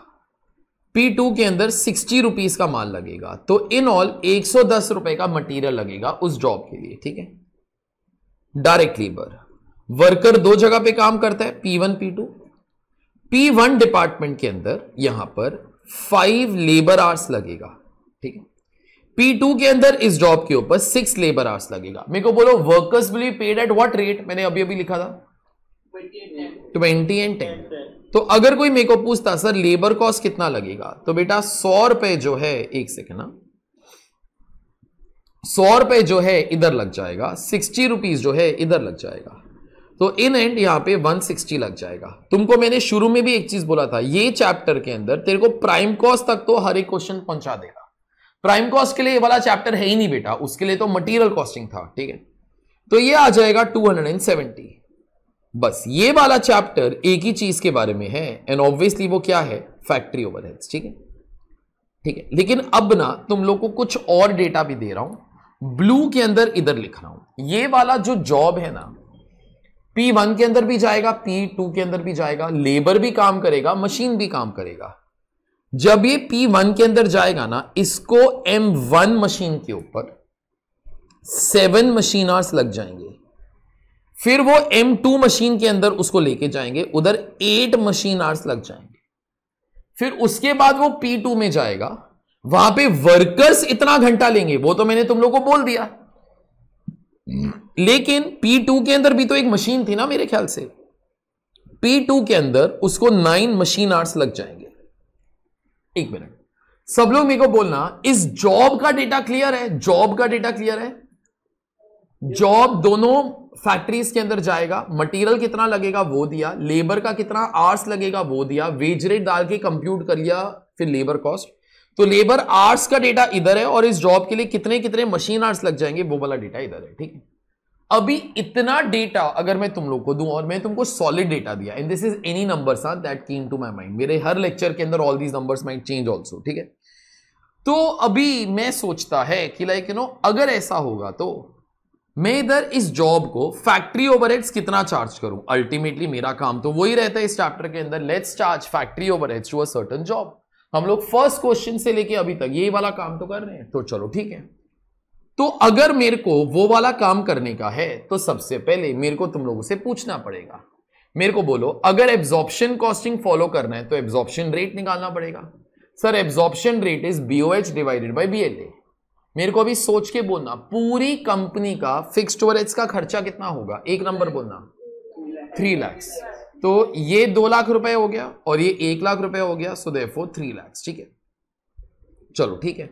P2 के अंदर 60 रुपीज का माल लगेगा, तो इन ऑल 110 रुपए का मटेरियल लगेगा उस जॉब के लिए। ठीक है, डायरेक्ट लेबर, वर्कर 2 जगह पे काम करता है, P1 P2। P1 डिपार्टमेंट के अंदर यहां पर 5 लेबर आवर्स लगेगा। ठीक है, P2 के अंदर इस जॉब के ऊपर 6 लेबर आवर्स लगेगा। मेरे को बोलो workers will be paid at what rate? मैंने अभी अभी लिखा था 20 and 10। तो अगर कोई मेरे को पूछता सर लेबर कॉस्ट कितना लगेगा, तो बेटा 100 रुपए जो है, एक सेकेंड ना, 100 रुपए जो है इधर लग जाएगा, 60 रुपीज जो है इधर लग जाएगा, तो इन एंड यहां पे 160 लग जाएगा। तुमको मैंने शुरू में भी एक चीज बोला था, ये चैप्टर के अंदर तेरे को प्राइम कॉस्ट तक तो हर एक क्वेश्चन पहुंचा देगा। प्राइम कॉस्ट के लिए ये वाला चैप्टर है ही नहीं बेटा, उसके लिए तो मटेरियल कॉस्टिंग था। ठीक है, तो ये आ जाएगा 270। बस ये वाला चैप्टर एक ही चीज के बारे में है, एंड ऑब्वियसली वो क्या है, फैक्ट्री ओवरहेड्स। ठीक है, ठीक है, लेकिन अब ना तुम लोग को कुछ और डेटा भी दे रहा हूं, ब्लू के अंदर इधर लिख रहा हूं। ये वाला जो जॉब है ना P1 के अंदर भी जाएगा, P2 के अंदर भी जाएगा, लेबर भी काम करेगा, मशीन भी काम करेगा। जब ये P1 के अंदर जाएगा ना, इसको M1 मशीन के ऊपर 7 मशीन आवर्स लग जाएंगे, फिर वो M2 मशीन के अंदर उसको लेके जाएंगे, उधर 8 मशीन आवर्स लग जाएंगे, फिर उसके बाद वो P2 में जाएगा, वहां पे वर्कर्स इतना घंटा लेंगे, वो तो मैंने तुम लोग को बोल दिया। लेकिन P2 के अंदर भी तो एक मशीन थी ना मेरे ख्याल से, P2 के अंदर उसको 9 मशीन आवर्स लग जाएंगे। एक मिनट, सब लोग मेरे को बोलना, इस जॉब का डेटा क्लियर है? जॉब का डेटा क्लियर है? जॉब दोनों फैक्ट्रीज के अंदर जाएगा, मटेरियल कितना लगेगा वो दिया, लेबर का कितना आवर्स लगेगा वो दिया, वेज रेट डाल के कंप्यूट कर लिया, फिर लेबर कॉस्ट। तो लेबर आवर्स का डेटा इधर है और इस जॉब के लिए कितने कितने मशीन आवर्स लग जाएंगे वो वाला डेटा इधर है। ठीक है, अभी इतना डेटा अगर मैं तुम लोग को दूं और मैं तुमको सॉलिड डेटा दिया, and this is any numbers that came to my mind, मेरे हर लेक्चर के अंदर all these numbers might change also. ठीक है, तो अभी मैं सोचता है कि लाइक अगर ऐसा होगा तो मैं इधर इस जॉब को फैक्ट्री ओवरहेड्स कितना चार्ज करूं। अल्टीमेटली मेरा काम तो वही रहता है इस चैप्टर के अंदर, let's charge factory overheads to a certain job. हम लोग फर्स्ट क्वेश्चन से लेके अभी तक ये वाला काम तो कर रहे हैं, तो चलो ठीक है। तो अगर मेरे को वो वाला काम करने का है तो सबसे पहले मेरे को तुम लोगों से पूछना पड़ेगा, मेरे को बोलो अगर एब्जॉर्प्शन कॉस्टिंग फॉलो करना है तो एब्जॉर्प्शन रेट निकालना पड़ेगा। Sir absorption rate is BOH divided by BLA। मेरे को अभी सोच के बोलना, पूरी कंपनी का फिक्स्ड ओवरहेड्स का खर्चा कितना होगा, एक नंबर बोलना, 3 लाख। तो ये 2 लाख रुपए हो गया और ये 1 लाख रुपए हो गया, सो देयरफॉर 3 लाख। ठीक है, चलो ठीक है,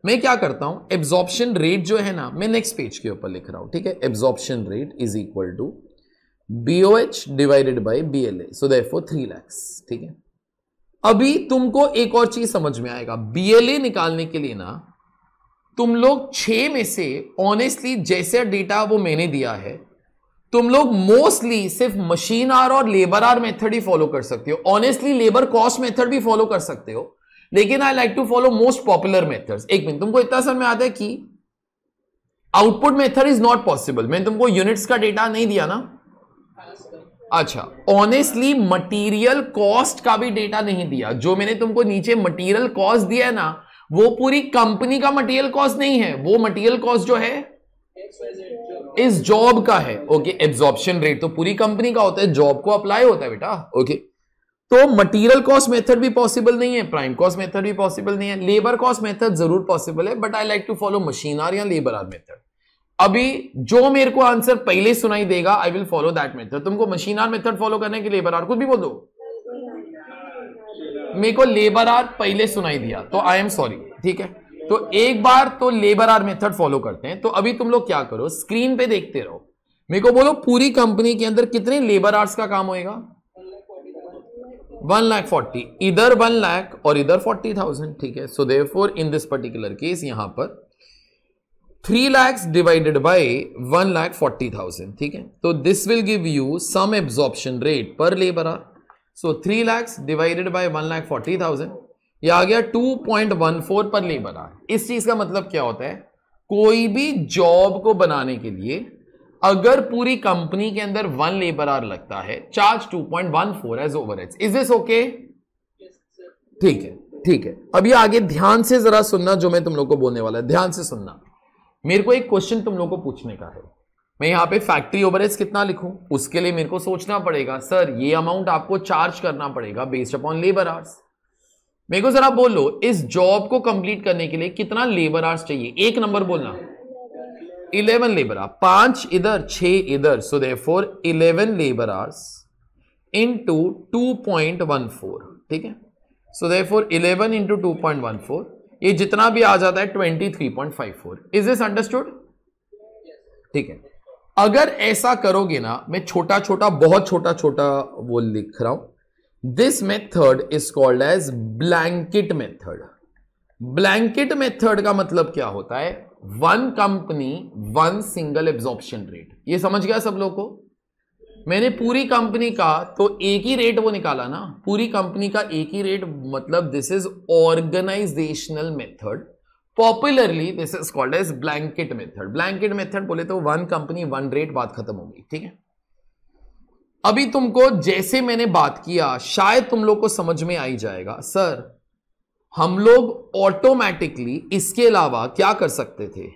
मैं क्या करता हूं, एब्जॉर्प्शन रेट जो है ना मैं नेक्स्ट पेज के ऊपर लिख रहा हूं। ठीक है, absorption rate is equal to BOH divided by BLA, so therefore 3 lakh. ठीक है, अभी तुमको एक और चीज समझ में आएगा, BLA निकालने के लिए ना तुम लोग 6 में से ऑनेस्टली जैसे डेटा वो मैंने दिया है, तुम लोग मोस्टली सिर्फ मशीन आवर और लेबर आवर मेथड ही फॉलो कर सकते हो। ऑनेस्टली लेबर कॉस्ट मेथड भी फॉलो कर सकते हो, लेकिन I like to follow most popular methods. एक मिनट, तुमको इतना समझ में आता है कि output method is not possible. मैंने तुमको यूनिट्स का डेटा नहीं दिया ना? अच्छा, ऑनेस्टली मटेरियल कॉस्ट का भी डेटा नहीं दिया। जो मैंने तुमको नीचे मटेरियल कॉस्ट दिया है ना, वो पूरी कंपनी का मटेरियल कॉस्ट नहीं है, वो मटेरियल कॉस्ट जो है इस जॉब का है। ओके, एब्जॉर्प्शन रेट तो पूरी कंपनी का होता है, जॉब को अप्लाई होता है बेटा। ओके, तो मटेरियल कॉस्ट मेथड भी पॉसिबल नहीं है, प्राइम कॉस्ट मेथड भी पॉसिबल नहीं है, लेबर कॉस्ट मेथड जरूर पॉसिबल है, but I like to follow machine hour या लेबर आवर मेथड। अभी जो मेरे को आंसर पहले सुनाई देगा I will follow that method. तुमको मशीन आवर मेथड फॉलो करने के लेबर आवर कुछ भी बोल दो, मेरे को लेबर आवर पहले सुनाई दिया तो आई एम सॉरी। ठीक है, तो एक बार तो लेबर आवर मेथड फॉलो करते हैं। तो अभी तुम लोग क्या करो, स्क्रीन पे देखते रहो, मेरे को बोलो पूरी कंपनी के अंदर कितने लेबर आवर्स का काम होएगा? 1,40,000, इधर 1 लाख और इधर 40,000। ठीक है, so therefore in this particular case यहां पर 3 lakhs डिवाइडेड बाय 1,40,000। ठीक है, तो this will give you some absorption rate per labour hour. So 3 lakhs divided by 1,40,000, यह आ गया 2.14 पर लेबर आवर। इस चीज का मतलब क्या होता है, कोई भी जॉब को बनाने के लिए अगर पूरी कंपनी के अंदर 1 लेबर आवर लगता है, charge 2.14 as overheads. Is this okay? ठीक है, ठीक है। अभी आगे ध्यान से जरा सुनना जो मैं तुम लोग को बोलने वाला है, ध्यान से सुनना। मेरे को एक क्वेश्चन तुम लोग को पूछने का है, मैं यहां पे फैक्ट्री ओवरहेड्स कितना लिखूं, उसके लिए मेरे को सोचना पड़ेगा सर ये अमाउंट आपको चार्ज करना पड़ेगा बेस्ड अपॉन लेबर आवर्स। मेरे को जरा बोलो इस जॉब को कंप्लीट करने के लिए कितना लेबर आवर्स चाहिए, एक नंबर बोलना। 11 लेबर आवर, 5 इधर 6 इधर, so therefore 11 labour hours into 2.14। ठीक है, सो देयरफॉर 11 इंटू 2.14, ये जितना भी आ जाता है 23.54। Is this understood? ठीक है, अगर ऐसा करोगे ना, मैं छोटा छोटा बहुत छोटा छोटा वो लिख रहा हूं, this method is called as blanket method. Blanket method का मतलब क्या होता है, 1 कंपनी 1 सिंगल एब्जॉर्प्शन रेट। ये समझ गया सब लोग को? मैंने पूरी कंपनी का तो एक ही रेट वो निकाला ना, पूरी कंपनी का एक ही रेट, मतलब this is organisational method. Popularly this is called as blanket method. Blanket method बोले तो 1 कंपनी 1 रेट, बात खत्म होगी। ठीक है, अभी तुमको जैसे मैंने बात किया शायद तुम लोग को समझ में आ ही जाएगा। सर हम लोग ऑटोमेटिकली इसके अलावा क्या कर सकते थे?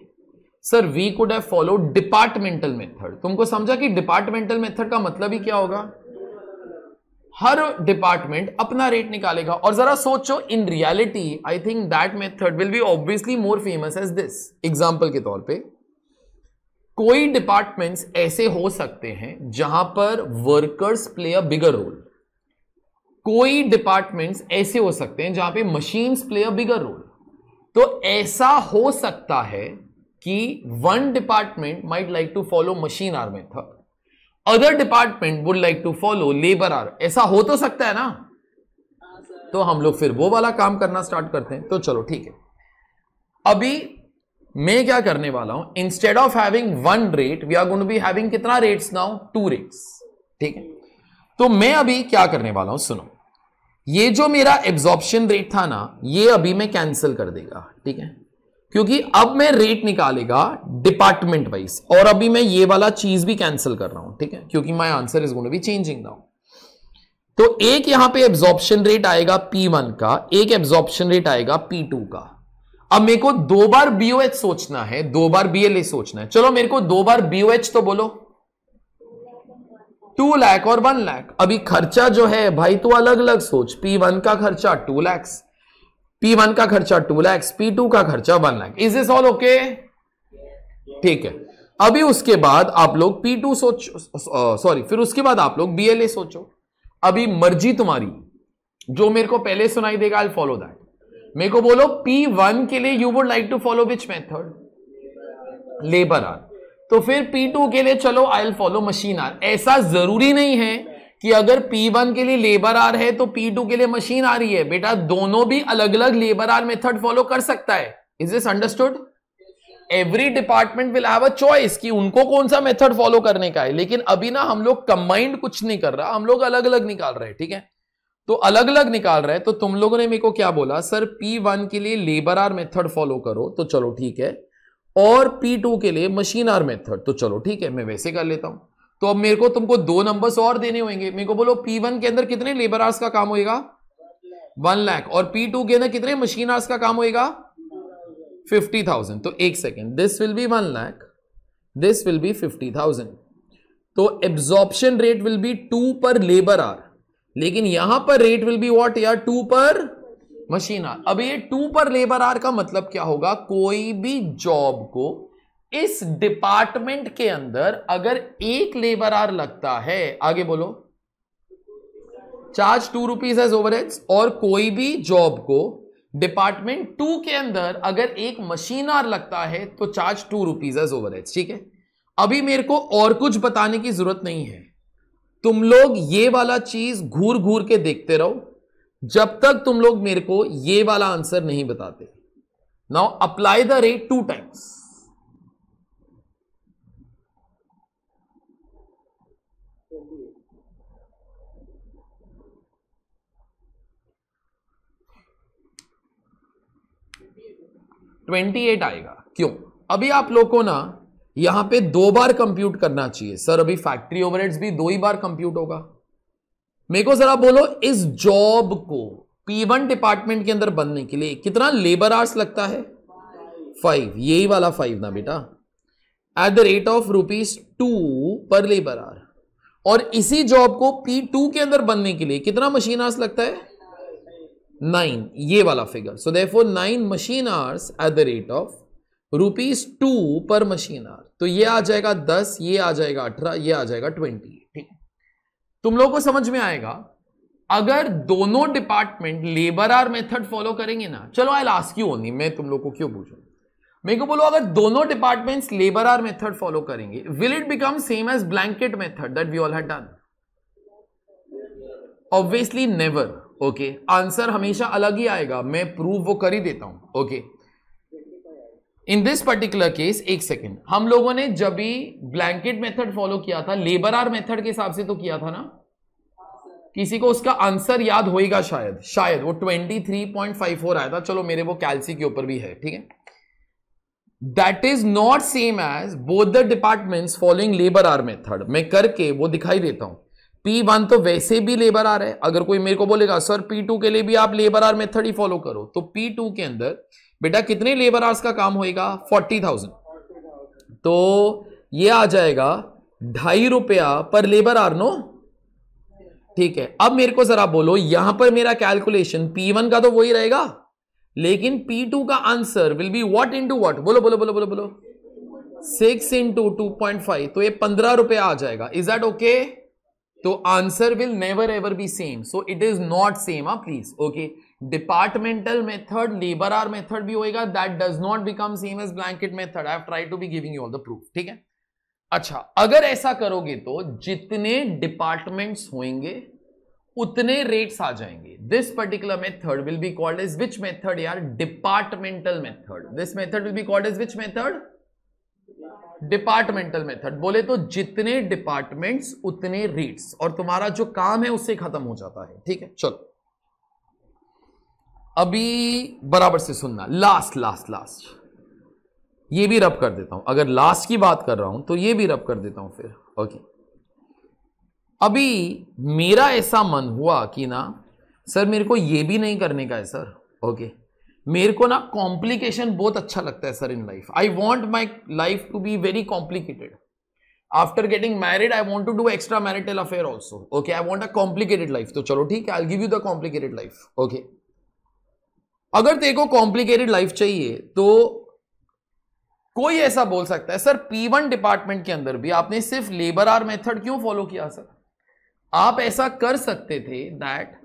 Sir we could have follow departmental method. तुमको समझा कि डिपार्टमेंटल मेथड का मतलब ही क्या होगा, हर डिपार्टमेंट अपना रेट निकालेगा। और जरा सोचो, in reality I think that method will be obviously more famous as this. Example के तौर पे कोई डिपार्टमेंट्स ऐसे हो सकते हैं जहां पर workers play a bigger role, कोई डिपार्टमेंट्स ऐसे हो सकते हैं जहां पे machines play a bigger role. तो ऐसा हो सकता है कि one department might like to follow machine hour method, other department would like to follow labour hour. ऐसा हो तो सकता है ना, तो हम लोग फिर वो वाला काम करना स्टार्ट करते हैं। तो चलो ठीक है, अभी मैं क्या करने वाला हूं, instead of having one rate we are going to be having कितना रेट्स नाउ, 2 रेट्स। ठीक है, तो मैं अभी क्या करने वाला हूं, सुनो, ये जो मेरा एब्जॉर्प्शन रेट था ना, ये अभी मैं कैंसिल कर देगा। ठीक है, क्योंकि अब मैं रेट निकालेगा डिपार्टमेंट वाइज, और अभी मैं ये वाला चीज भी कैंसिल कर रहा हूं। ठीक है, क्योंकि my answer is going to be changing now. तो एक यहां पे एब्जॉर्प्शन रेट आएगा P1 का, एक एब्जॉर्प्शन रेट आएगा P2 का। अब मेरे को 2 बार BOH सोचना है, 2 बार BLA सोचना है। चलो मेरे को 2 बार BOH तो बोलो, 2 लाख और 1 लाख। अभी खर्चा जो है भाई तू अलग अलग सोच, P1 का खर्चा 2 लाख, P1 का खर्चा 2 लाख, P2 का खर्चा 1 lakh. Is this all okay? ठीक है, अभी उसके बाद आप लोग P2 सोचो, सॉरी, फिर उसके बाद आप लोग BLA सोचो। अभी मर्जी तुम्हारी, जो मेरे को पहले सुनाई देगा आई फॉलो दैट। मेरे को बोलो P1 के लिए you would like to follow which method, labour hour. तो फिर P2 के लिए चलो I will follow machine hour. ऐसा जरूरी नहीं है कि अगर P1 के लिए लेबर आर है तो P2 के लिए मशीन आ रही है। बेटा दोनों भी अलग अलग लेबर आर मेथड फॉलो कर सकता है। Is this understood? Every department will have a choice कि उनको कौन सा मेथड फॉलो करने का है। लेकिन अभी ना हम लोग कंबाइंड कुछ नहीं कर रहा, हम लोग अलग अलग निकाल रहे हैं। ठीक है, तो अलग अलग निकाल रहे हैं। तो तुम लोगों ने मेरे को क्या बोला, सर P1 के लिए लेबर आर मेथड फॉलो करो, तो चलो ठीक है, और P2 के लिए मशीन आर मेथड, तो चलो ठीक है, मैं वैसे कर लेता हूं। तो अब मेरे को तुमको 2 नंबर्स और देने होंगे। मेरे को बोलो P1 के अंदर कितने लेबर आर्स का काम होएगा, 1 लाख, और P2 के अंदर कितने मशीन आर्स का काम होएगा, 50,000। तो एक second, this will B 1 lakh, this will B 50,000। तो एब्जॉर्प्शन रेट विल बी 2 पर लेबर आर, लेकिन यहां पर रेट विल बी व्हाट यार, 2 पर मशीन आर। अब ये 2 पर लेबर आर का मतलब क्या होगा, कोई भी जॉब को इस डिपार्टमेंट के अंदर अगर 1 लेबर आर लगता है, आगे बोलो, चार्ज 2 रुपीज एज ओवरहेड्स। और कोई भी जॉब को डिपार्टमेंट 2 के अंदर अगर 1 मशीन आर लगता है तो चार्ज 2 रुपीज एज ओवरहेड्स। ठीक है, अभी मेरे को और कुछ बताने की जरूरत नहीं है, तुम लोग ये वाला चीज घूर घूर के देखते रहो जब तक तुम लोग मेरे को ये वाला आंसर नहीं बताते। Now apply the rate 2 times. $28 आएगा। क्यों? अभी आप लोग को ना यहां पे 2 बार कंप्यूट करना चाहिए। सर अभी फैक्ट्री ओवरहेड्स भी 2 ही बार कंप्यूट होगा। मेरे को जरा बोलो, इस जॉब को P1 डिपार्टमेंट के अंदर बनने के लिए कितना लेबर आवर्स लगता है, 5, यही वाला 5 ना बेटा, एट द रेट ऑफ ₹2 पर लेबर आवर। और इसी जॉब को P2 के अंदर बनने के लिए कितना मशीन आवर्स लगता है, 9, ये वाला figure. So therefore 9 machine hours at the rate of ₹2 पर मशीन आवर। तो ये आ जाएगा 10, ये आ जाएगा 18, ये आ जाएगा 20। ठीक, तुम लोगों को समझ में आएगा अगर दोनों department labour hour method follow करेंगे ना। चलो I will ask you only, मैं तुम लोग को क्यों पूछूं, मेरे को बोलो अगर दोनों departments labour hour method follow करेंगे, will it become same as blanket method that we all had done? Obviously never. Okay, answer हमेशा अलग ही आएगा, मैं प्रूव वो कर ही देता हूं। Okay, in this particular case, एक सेकेंड, हम लोगों ने जब भी ब्लैंकेट मेथड फॉलो किया था लेबर आवर मेथड के हिसाब से तो किया था ना। किसी को उसका आंसर याद होएगा शायद वो 23.54 आया था। चलो मेरे वो कैलसी के ऊपर भी है। ठीक है, that is not same as both the departments following labour hour method. मैं करके वो दिखाई देता हूं। P1 तो वैसे भी लेबर आवर है। अगर कोई मेरे को बोलेगा सर P2 के लिए भी आप लेबर आवर मेथड ही फॉलो करो, तो P2 के अंदर बेटा कितने लेबर आवर्स का काम होएगा, 40,000। तो ये आ जाएगा ₹2.5 पर लेबर आवर, नो? ठीक है, अब मेरे को जरा बोलो, यहां पर मेरा कैलकुलेशन P1 का तो वही रहेगा, लेकिन P2 का answer will be what into what, बोलो बोलो बोलो बोलो बोलो, 6 इंटू 2.5, तो ये 15 रुपए आ जाएगा. Is that okay? तो answer will never ever be same. So it is not same. Please okay. Departmental method, labour hour method भी होएगा. That does not become same as blanket method. I have tried to be giving you all the proof. ठीक है. अच्छा, अगर ऐसा करोगे तो जितने डिपार्टमेंट्स होंगे उतने रेट्स आ जाएंगे. This particular method will be called as which method यार? Departmental method. This method will be called as which method? Departmental method. बोले तो जितने डिपार्टमेंट्स उतने रेट्स, और तुम्हारा जो काम है उससे खत्म हो जाता है. ठीक है. चलो अभी बराबर से सुनना. लास्ट लास्ट लास्ट ये भी रब कर देता हूं. अगर लास्ट की बात कर रहा हूं तो ये भी रब कर देता हूं फिर. ओके. अभी मेरा ऐसा मन हुआ कि ना सर मेरे को ये भी नहीं करने का है सर. ओके. मेरे को ना कॉम्प्लिकेशन बहुत अच्छा लगता है sir in life. I want my life to be very complicated. After getting married I want to do extra marital affair also. Okay. I want a complicated life. तो चलो ठीक है, I give you the complicated life. Okay. अगर तेरे को complicated life चाहिए तो कोई ऐसा बोल सकता है सर P1 डिपार्टमेंट के अंदर भी आपने सिर्फ लेबर आर मेथड क्यों फॉलो किया सर? आप ऐसा कर सकते थे that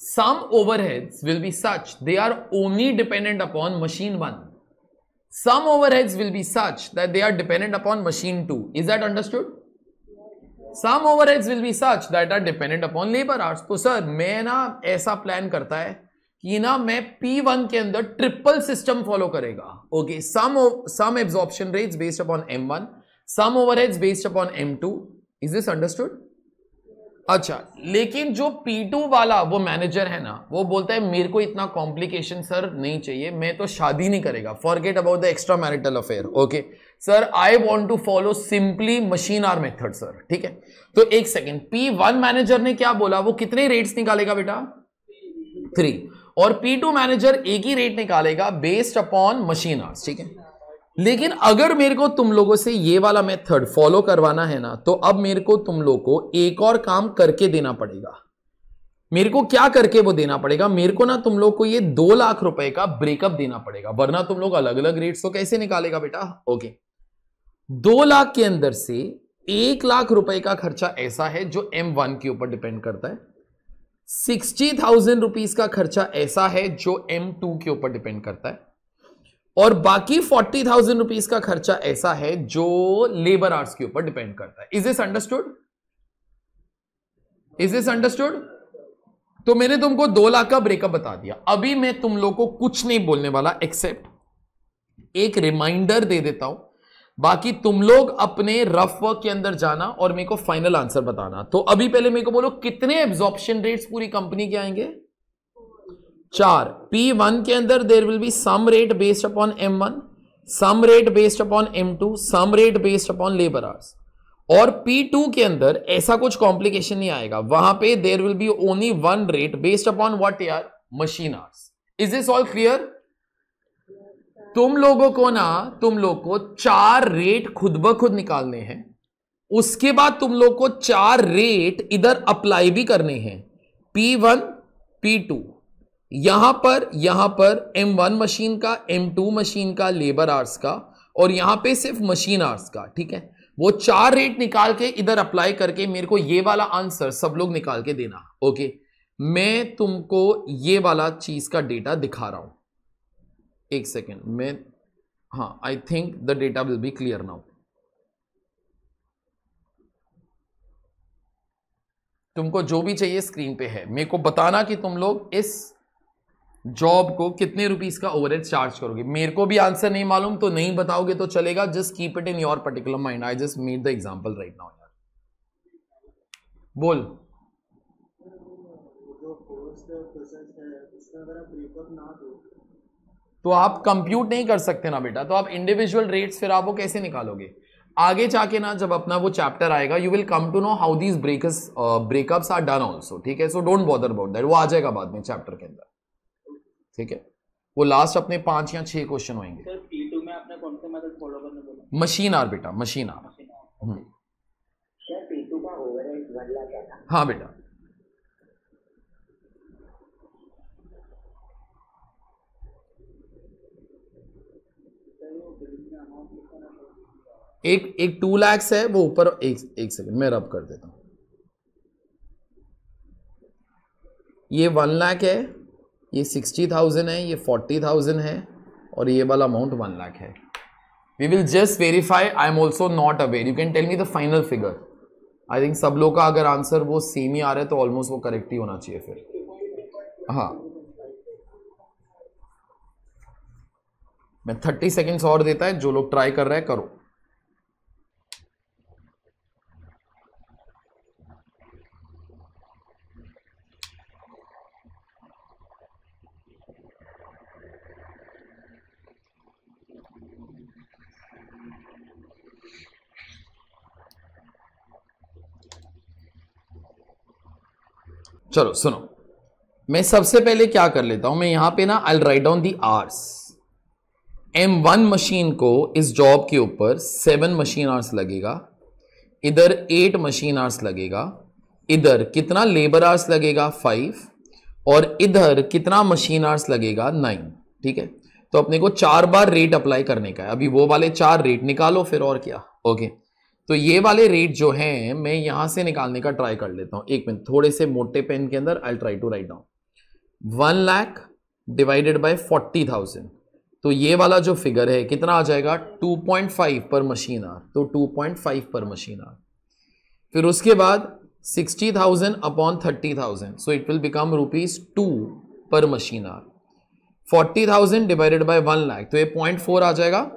some overheads will be such they are only dependent upon machine 1. Some overheads will be such that they are dependent upon machine 2. Is that understood? Some overheads will be such that are dependent upon labor hours. तो sir मैं ना ऐसा plan करता है कि ना मैं P1 के अंदर ट्रिपल सिस्टम फॉलो करेगा. Okay. some absorption rates based upon M1, some overheads based upon M2. Is this understood? अच्छा, लेकिन जो P2 वाला वो मैनेजर है ना, वो बोलता है मेरे को इतना कॉम्प्लिकेशन सर नहीं चाहिए, मैं तो शादी नहीं करेगा. Forget about the extra marital affair. Okay sir, I want to follow simply machine hour method sir. ठीक है. तो एक सेकेंड, P1 मैनेजर ने क्या बोला? वो कितने रेट्स निकालेगा बेटा? 3. और P2 मैनेजर एक ही रेट निकालेगा बेस्ड अपॉन मशीन आवर्स. ठीक है. लेकिन अगर मेरे को तुम लोगों से ये वाला मेथड फॉलो करवाना है ना, तो अब मेरे को तुम लोग को एक और काम करके देना पड़ेगा. मेरे को क्या करके वो देना पड़ेगा? मेरे को ना तुम लोग को ये 2 लाख रुपए का ब्रेकअप देना पड़ेगा, वरना तुम लोग अलग अलग रेट्स तो कैसे निकालेगा बेटा? ओके. 2 लाख के अंदर से 1 लाख रुपए का खर्चा ऐसा है जो M1 के ऊपर डिपेंड करता है. 60,000 रुपीज का खर्चा ऐसा है जो M2 के ऊपर डिपेंड करता है. और बाकी 40,000 रुपीज का खर्चा ऐसा है जो लेबर आवर्स के ऊपर डिपेंड करता है. Is this understood? Is this understood? तो मैंने तुमको 2 लाख का ब्रेकअप बता दिया. अभी मैं तुम लोग को कुछ नहीं बोलने वाला एक्सेप्ट एक रिमाइंडर दे देता हूं. बाकी तुम लोग अपने रफ वर्क के अंदर जाना और मेरे को फाइनल आंसर बताना. तो अभी पहले मेरे को बोलो कितने एब्जॉर्प्शन रेट्स पूरी कंपनी के आएंगे? 4. P1 के अंदर there will be some rate based upon M1, some rate based upon M2, some rate based upon labour hours. और P2 के अंदर ऐसा कुछ कॉम्प्लिकेशन नहीं आएगा. वहां पे there will be only one rate based upon what यार? Machine hours. Is this all clear? तुम लोगों को 4 रेट खुद ब खुद निकालने हैं. उसके बाद तुम लोग को 4 रेट इधर अप्लाई भी करने हैं. P1, P2, यहां पर M1 मशीन का, M2 मशीन का, लेबर आवर्स का, और यहां पे सिर्फ मशीन आवर्स का. ठीक है. वो 4 रेट निकाल के इधर अप्लाई करके मेरे को ये वाला आंसर सब लोग निकाल के देना. ओके. मैं तुमको ये वाला चीज का डेटा दिखा रहा हूं. एक सेकेंड मैं, हाँ, I think the data will be clear now. तुमको जो भी चाहिए स्क्रीन पे है. मेरे को बताना कि तुम लोग इस जॉब को कितने रुपीस का ओवरहेड चार्ज करोगे. मेरे को भी आंसर नहीं मालूम तो नहीं बताओगे तो चलेगा. Just keep it in your particular mind. I just made the example right now. यार बोल. तो आप कंप्यूट नहीं कर सकते ना बेटा. तो आप इंडिविजुअल रेट्स फिर आप वो कैसे निकालोगे? आगे जाके ना जब अपना वो चैप्टर आएगा you will come to know how these breakups are done also. ठीक है. So don't bother about that. वो आ जाएगा बाद में चैप्टर के अंदर. ठीक है. वो लास्ट अपने 5 या 6 क्वेश्चन होंगे. सर P2 में आपने कौन सी मेथड फॉलो करने बोला? मशीन आर बेटा, मशीन आर. सर P2 का ओवरहेड 1 लाख क्या था? हाँ बेटा. सर वो एक 2 लाख है वो ऊपर, एक सेकंड मैं रब कर देता हूं। ये 1 लाख है, ये 60,000 है, ये 40,000 है, और ये वाला अमाउंट 1 लाख है। We will just verify, I am also not aware, you can tell me the final figure. I think सब लोग का अगर आंसर वो सेम ही आ रहा है तो ऑलमोस्ट वो करेक्ट ही होना चाहिए फिर। हाँ, मैं 30 सेकेंड्स और देता है, जो लोग ट्राई कर रहे हैं करो। चलो सुनो, मैं सबसे पहले क्या कर लेता हूं, मैं यहां पे ना I write down the hours. M1 machine को इस जॉब के ऊपर 7 मशीन आवर्स लगेगा, इधर 8 मशीन आवर्स लगेगा, इधर कितना लेबर आवर्स लगेगा 5, और इधर कितना मशीन आवर्स लगेगा 9। ठीक है, तो अपने को 4 बार रेट अप्लाई करने का है। अभी वो वाले 4 रेट निकालो फिर, और क्या। ओके, तो ये वाले रेट जो हैं मैं यहां से निकालने का ट्राई कर लेता हूं। एक मिनट, थोड़े से मोटे पेन के अंदर I try to write down. 1 lakh divided by 40,000, तो ये वाला जो फिगर है कितना आ जाएगा 2.5 पर मशीन आवर, तो 2.5 पर मशीन आवर। फिर उसके बाद 60,000 upon 30,000, so it will become ₹2 पर machine our. 40,000 divided by 1 lakh, तो ये 0.4 आ जाएगा,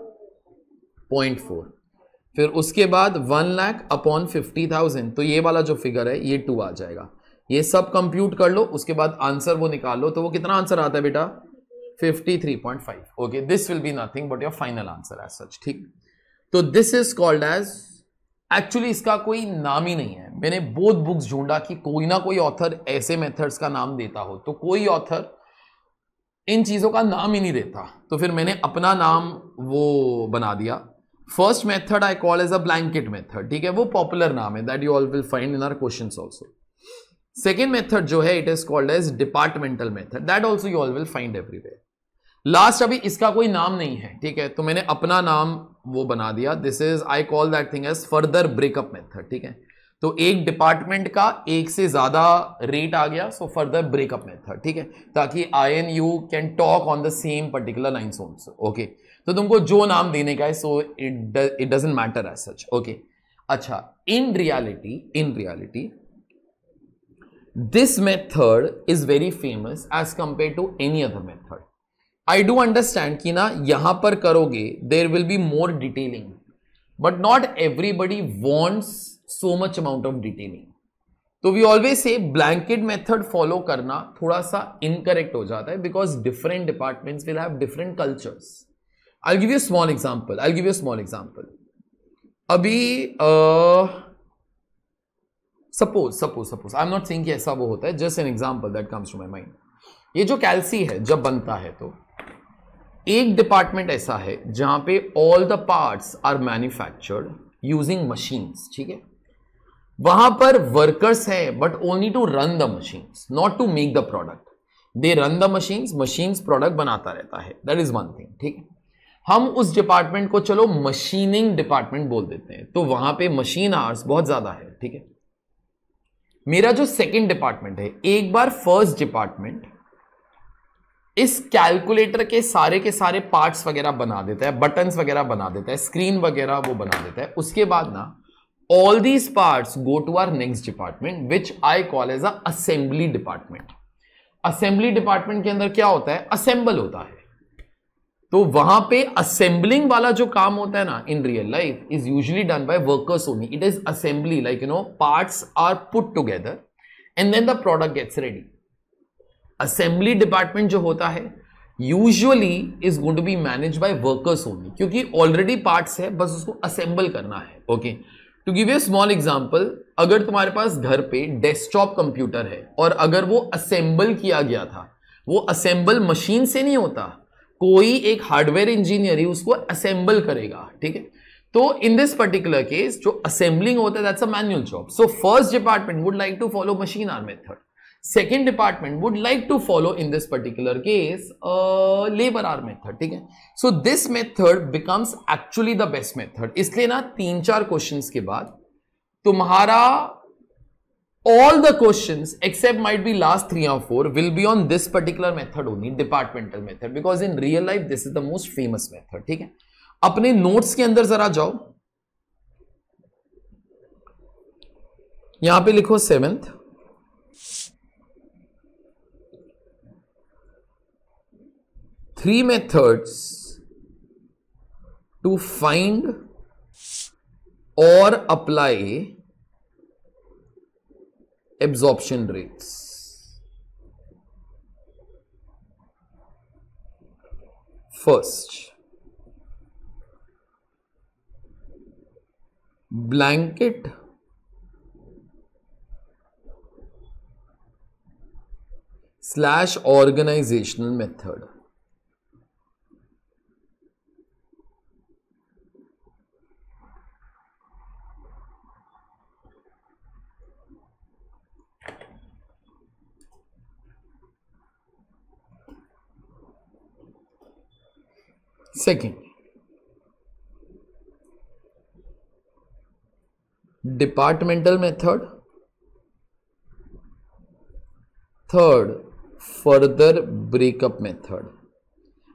0.4। फिर उसके बाद 1 लाख अपॉन 50,000, तो ये वाला जो फिगर है ये 2 आ जाएगा। ये सब कंप्यूट कर लो, उसके बाद आंसर वो निकाल लो, तो वो कितना आंसर आता है बेटा 53.5। Okay, this will be nothing but your final answer as such. ठीक, तो this is called as, actually इसका कोई नाम ही नहीं है। मैंने बहुत बुक्स ढूंढा कि कोई ना कोई ऑथर ऐसे मेथड्स का नाम देता हो, तो कोई ऑथर इन चीजों का नाम ही नहीं देता, तो फिर मैंने अपना नाम वो बना दिया। First method I call as a blanket method. ठीक है, वो पॉपुलर नाम है, that you all will find in our questions also. Second method जो है it is called as departmental method, that also you all will find everywhere. Last अभी इसका कोई नाम नहीं है, ठीक है, तो मैंने अपना नाम वो बना दिया। This is, I call that thing as further breakup method. ठीक है, तो एक डिपार्टमेंट का एक से ज्यादा रेट आ गया, सो फर्दर ब्रेकअप मेथड। ठीक है, ताकि I and you can talk on the same particular lines also. Okay, तो तुमको जो नाम देने का है, so it doesn't matter as such. Okay, अच्छा, in reality this method is very famous as compare to any other method. I do understand कि ना यहां पर करोगे there will be more detailing, but not everybody wants so much amount of detailing. तो we always से blanket method follow करना थोड़ा सा इनकरेक्ट हो जाता है, because different departments will have different cultures. I give you small example. अभी suppose I am not saying कि ऐसा वो होता है, just an example that comes to my mind. ये जो कैल्सी है जब बनता है, तो एक डिपार्टमेंट ऐसा है जहां पे all the parts are manufactured using machines. ठीक है, वहां पर वर्कर्स है but only to run the machines, not to make the product. They run the machines product बनाता रहता है, दैट इज वन थिंग। ठीक है, हम उस डिपार्टमेंट को चलो मशीनिंग डिपार्टमेंट बोल देते हैं, तो वहां पे मशीन आवर्स बहुत ज्यादा है। ठीक है, मेरा जो सेकंड डिपार्टमेंट है, एक बार फर्स्ट डिपार्टमेंट इस कैलकुलेटर के सारे पार्ट्स वगैरह बना देता है, बटन्स वगैरह बना देता है, स्क्रीन वगैरह वो बना देता है। उसके बाद ना all these parts go to our next department which I call as a assembly department. Assembly department के अंदर क्या होता है, असेंबल होता है। तो वहां पे असेंबलिंग वाला जो काम होता है ना in real life is usually done by workers only. It is assembly, like parts are put together and then the product gets ready. Assembly department जो होता है usually is going to be manage by workers only, क्योंकि already parts है, बस उसको assemble करना है। Okay, to give you small example, अगर तुम्हारे पास घर पे डेस्कटॉप कंप्यूटर है और अगर वो असेंबल किया गया था, वो असेंबल मशीन से नहीं होता, कोई एक हार्डवेयर इंजीनियर ही उसको असेंबल करेगा। ठीक है, तो इन दिस पर्टिकुलर केस जो असेंबलिंग होता है that's a manual job. So first department would like to follow machine hour method, second department would like to follow in this particular case labor hour method, ठीक है. So this method becomes actually the best method. इसलिए ना 3-4 questions के बाद तुम्हारा all the questions except might be last 3 or 4 will be on this particular method only, departmental method, because in real life this is the most famous method, ठीक है. अपने notes के अंदर जरा जाओ, यहां पे लिखो 7th, three methods to find or apply absorption rates. First, blanket / organizational method. Second, departmental method. Third, further breakup method.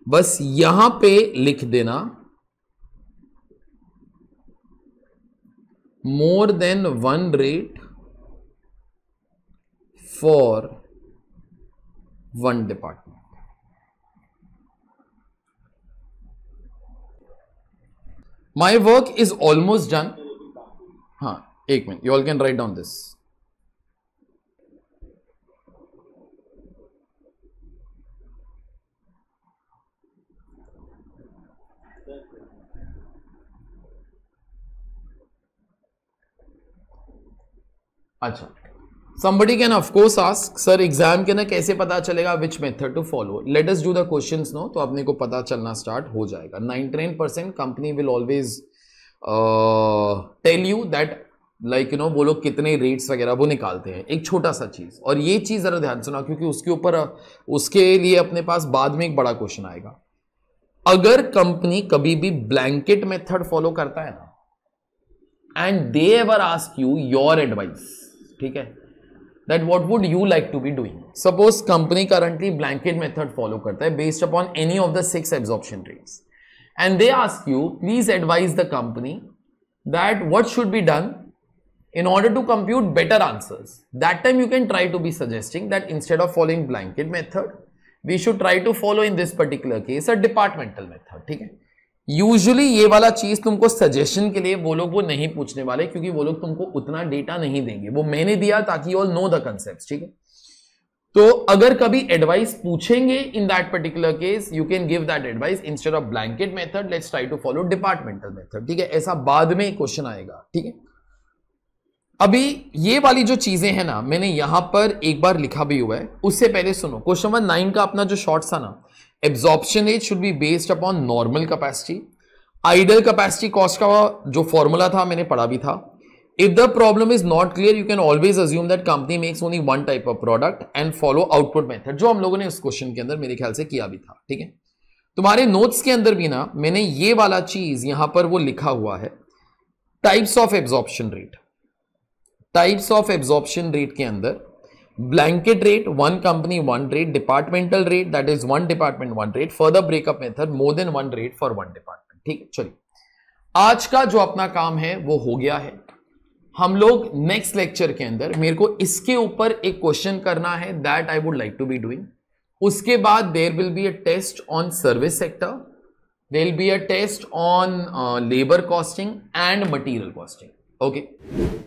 बस यहां पे लिख देना more than one rate for one department. My work is almost done. हाँ, एक minute, you all can write down this. अच्छा, somebody can of course ask, sir exam के ना कैसे पता चलेगा which method to follow? Let us do the questions now, तो अपने को पता चलना स्टार्ट हो जाएगा. 99% company will always tell you that like you know वो लोग कितने रेट्स वगैरह वो निकालते हैं, एक छोटा सा चीज. और ये चीज जरा ध्यान सुना क्योंकि उसके ऊपर उसके लिए अपने पास बाद में एक बड़ा क्वेश्चन आएगा. अगर कंपनी कभी भी ब्लैंकेट मेथड फॉलो करता है ना and they ever ask you your advice, ठीक है, that what would you like to be doing? Suppose company currently blanket method follow करता है based upon any of the 6 absorption rates and they ask you please advise the company that what should be done in order to compute better answers. That time you can try to be suggesting that instead of following blanket method we should try to follow in this particular case a departmental method, ठीक है. Usually ये वाला चीज तुमको suggestion के लिए वो लोग वो नहीं पूछने वाले क्योंकि वो लोग तुमको उतना डेटा नहीं देंगे, वो मैंने दिया ताकि you all know the concept, ठीक है. तो अगर कभी एडवाइस पूछेंगे in that particular case you can give that advice instead of blanket method let's try to follow departmental method, ठीक है. ऐसा बाद में क्वेश्चन आएगा, ठीक है. अभी ये वाली जो चीजें हैं ना मैंने यहां पर एक बार लिखा भी हुआ है, उससे पहले सुनो क्वेश्चन नंबर 9 का अपना जो शॉर्ट था ना, absorption rate should be based upon normal capacity. Idol capacity cost का जो फॉर्मूला था मैंने पढ़ा भी था. If the problem is not clear you can always assume that company makes only one type of product and follow output method, जो हम लोगों ने उस क्वेश्चन के अंदर मेरे ख्याल से किया भी था, ठीक है. तुम्हारे नोट्स के अंदर भी ना मैंने ये वाला चीज यहां पर वो लिखा हुआ है, types of absorption rate. Types of absorption rate के अंदर blanket rate, one company one rate, departmental rate that is one department one rate, further breakup method, more than one rate for one department, ठीक है. चलिए आज का जो अपना काम है वो हो गया है. हम लोग नेक्स्ट लेक्चर के अंदर मेरे को इसके ऊपर एक क्वेश्चन करना है that I would like to be doing. उसके बाद there will be a test on service sector, there will be a test on labour costing and material costing. Okay.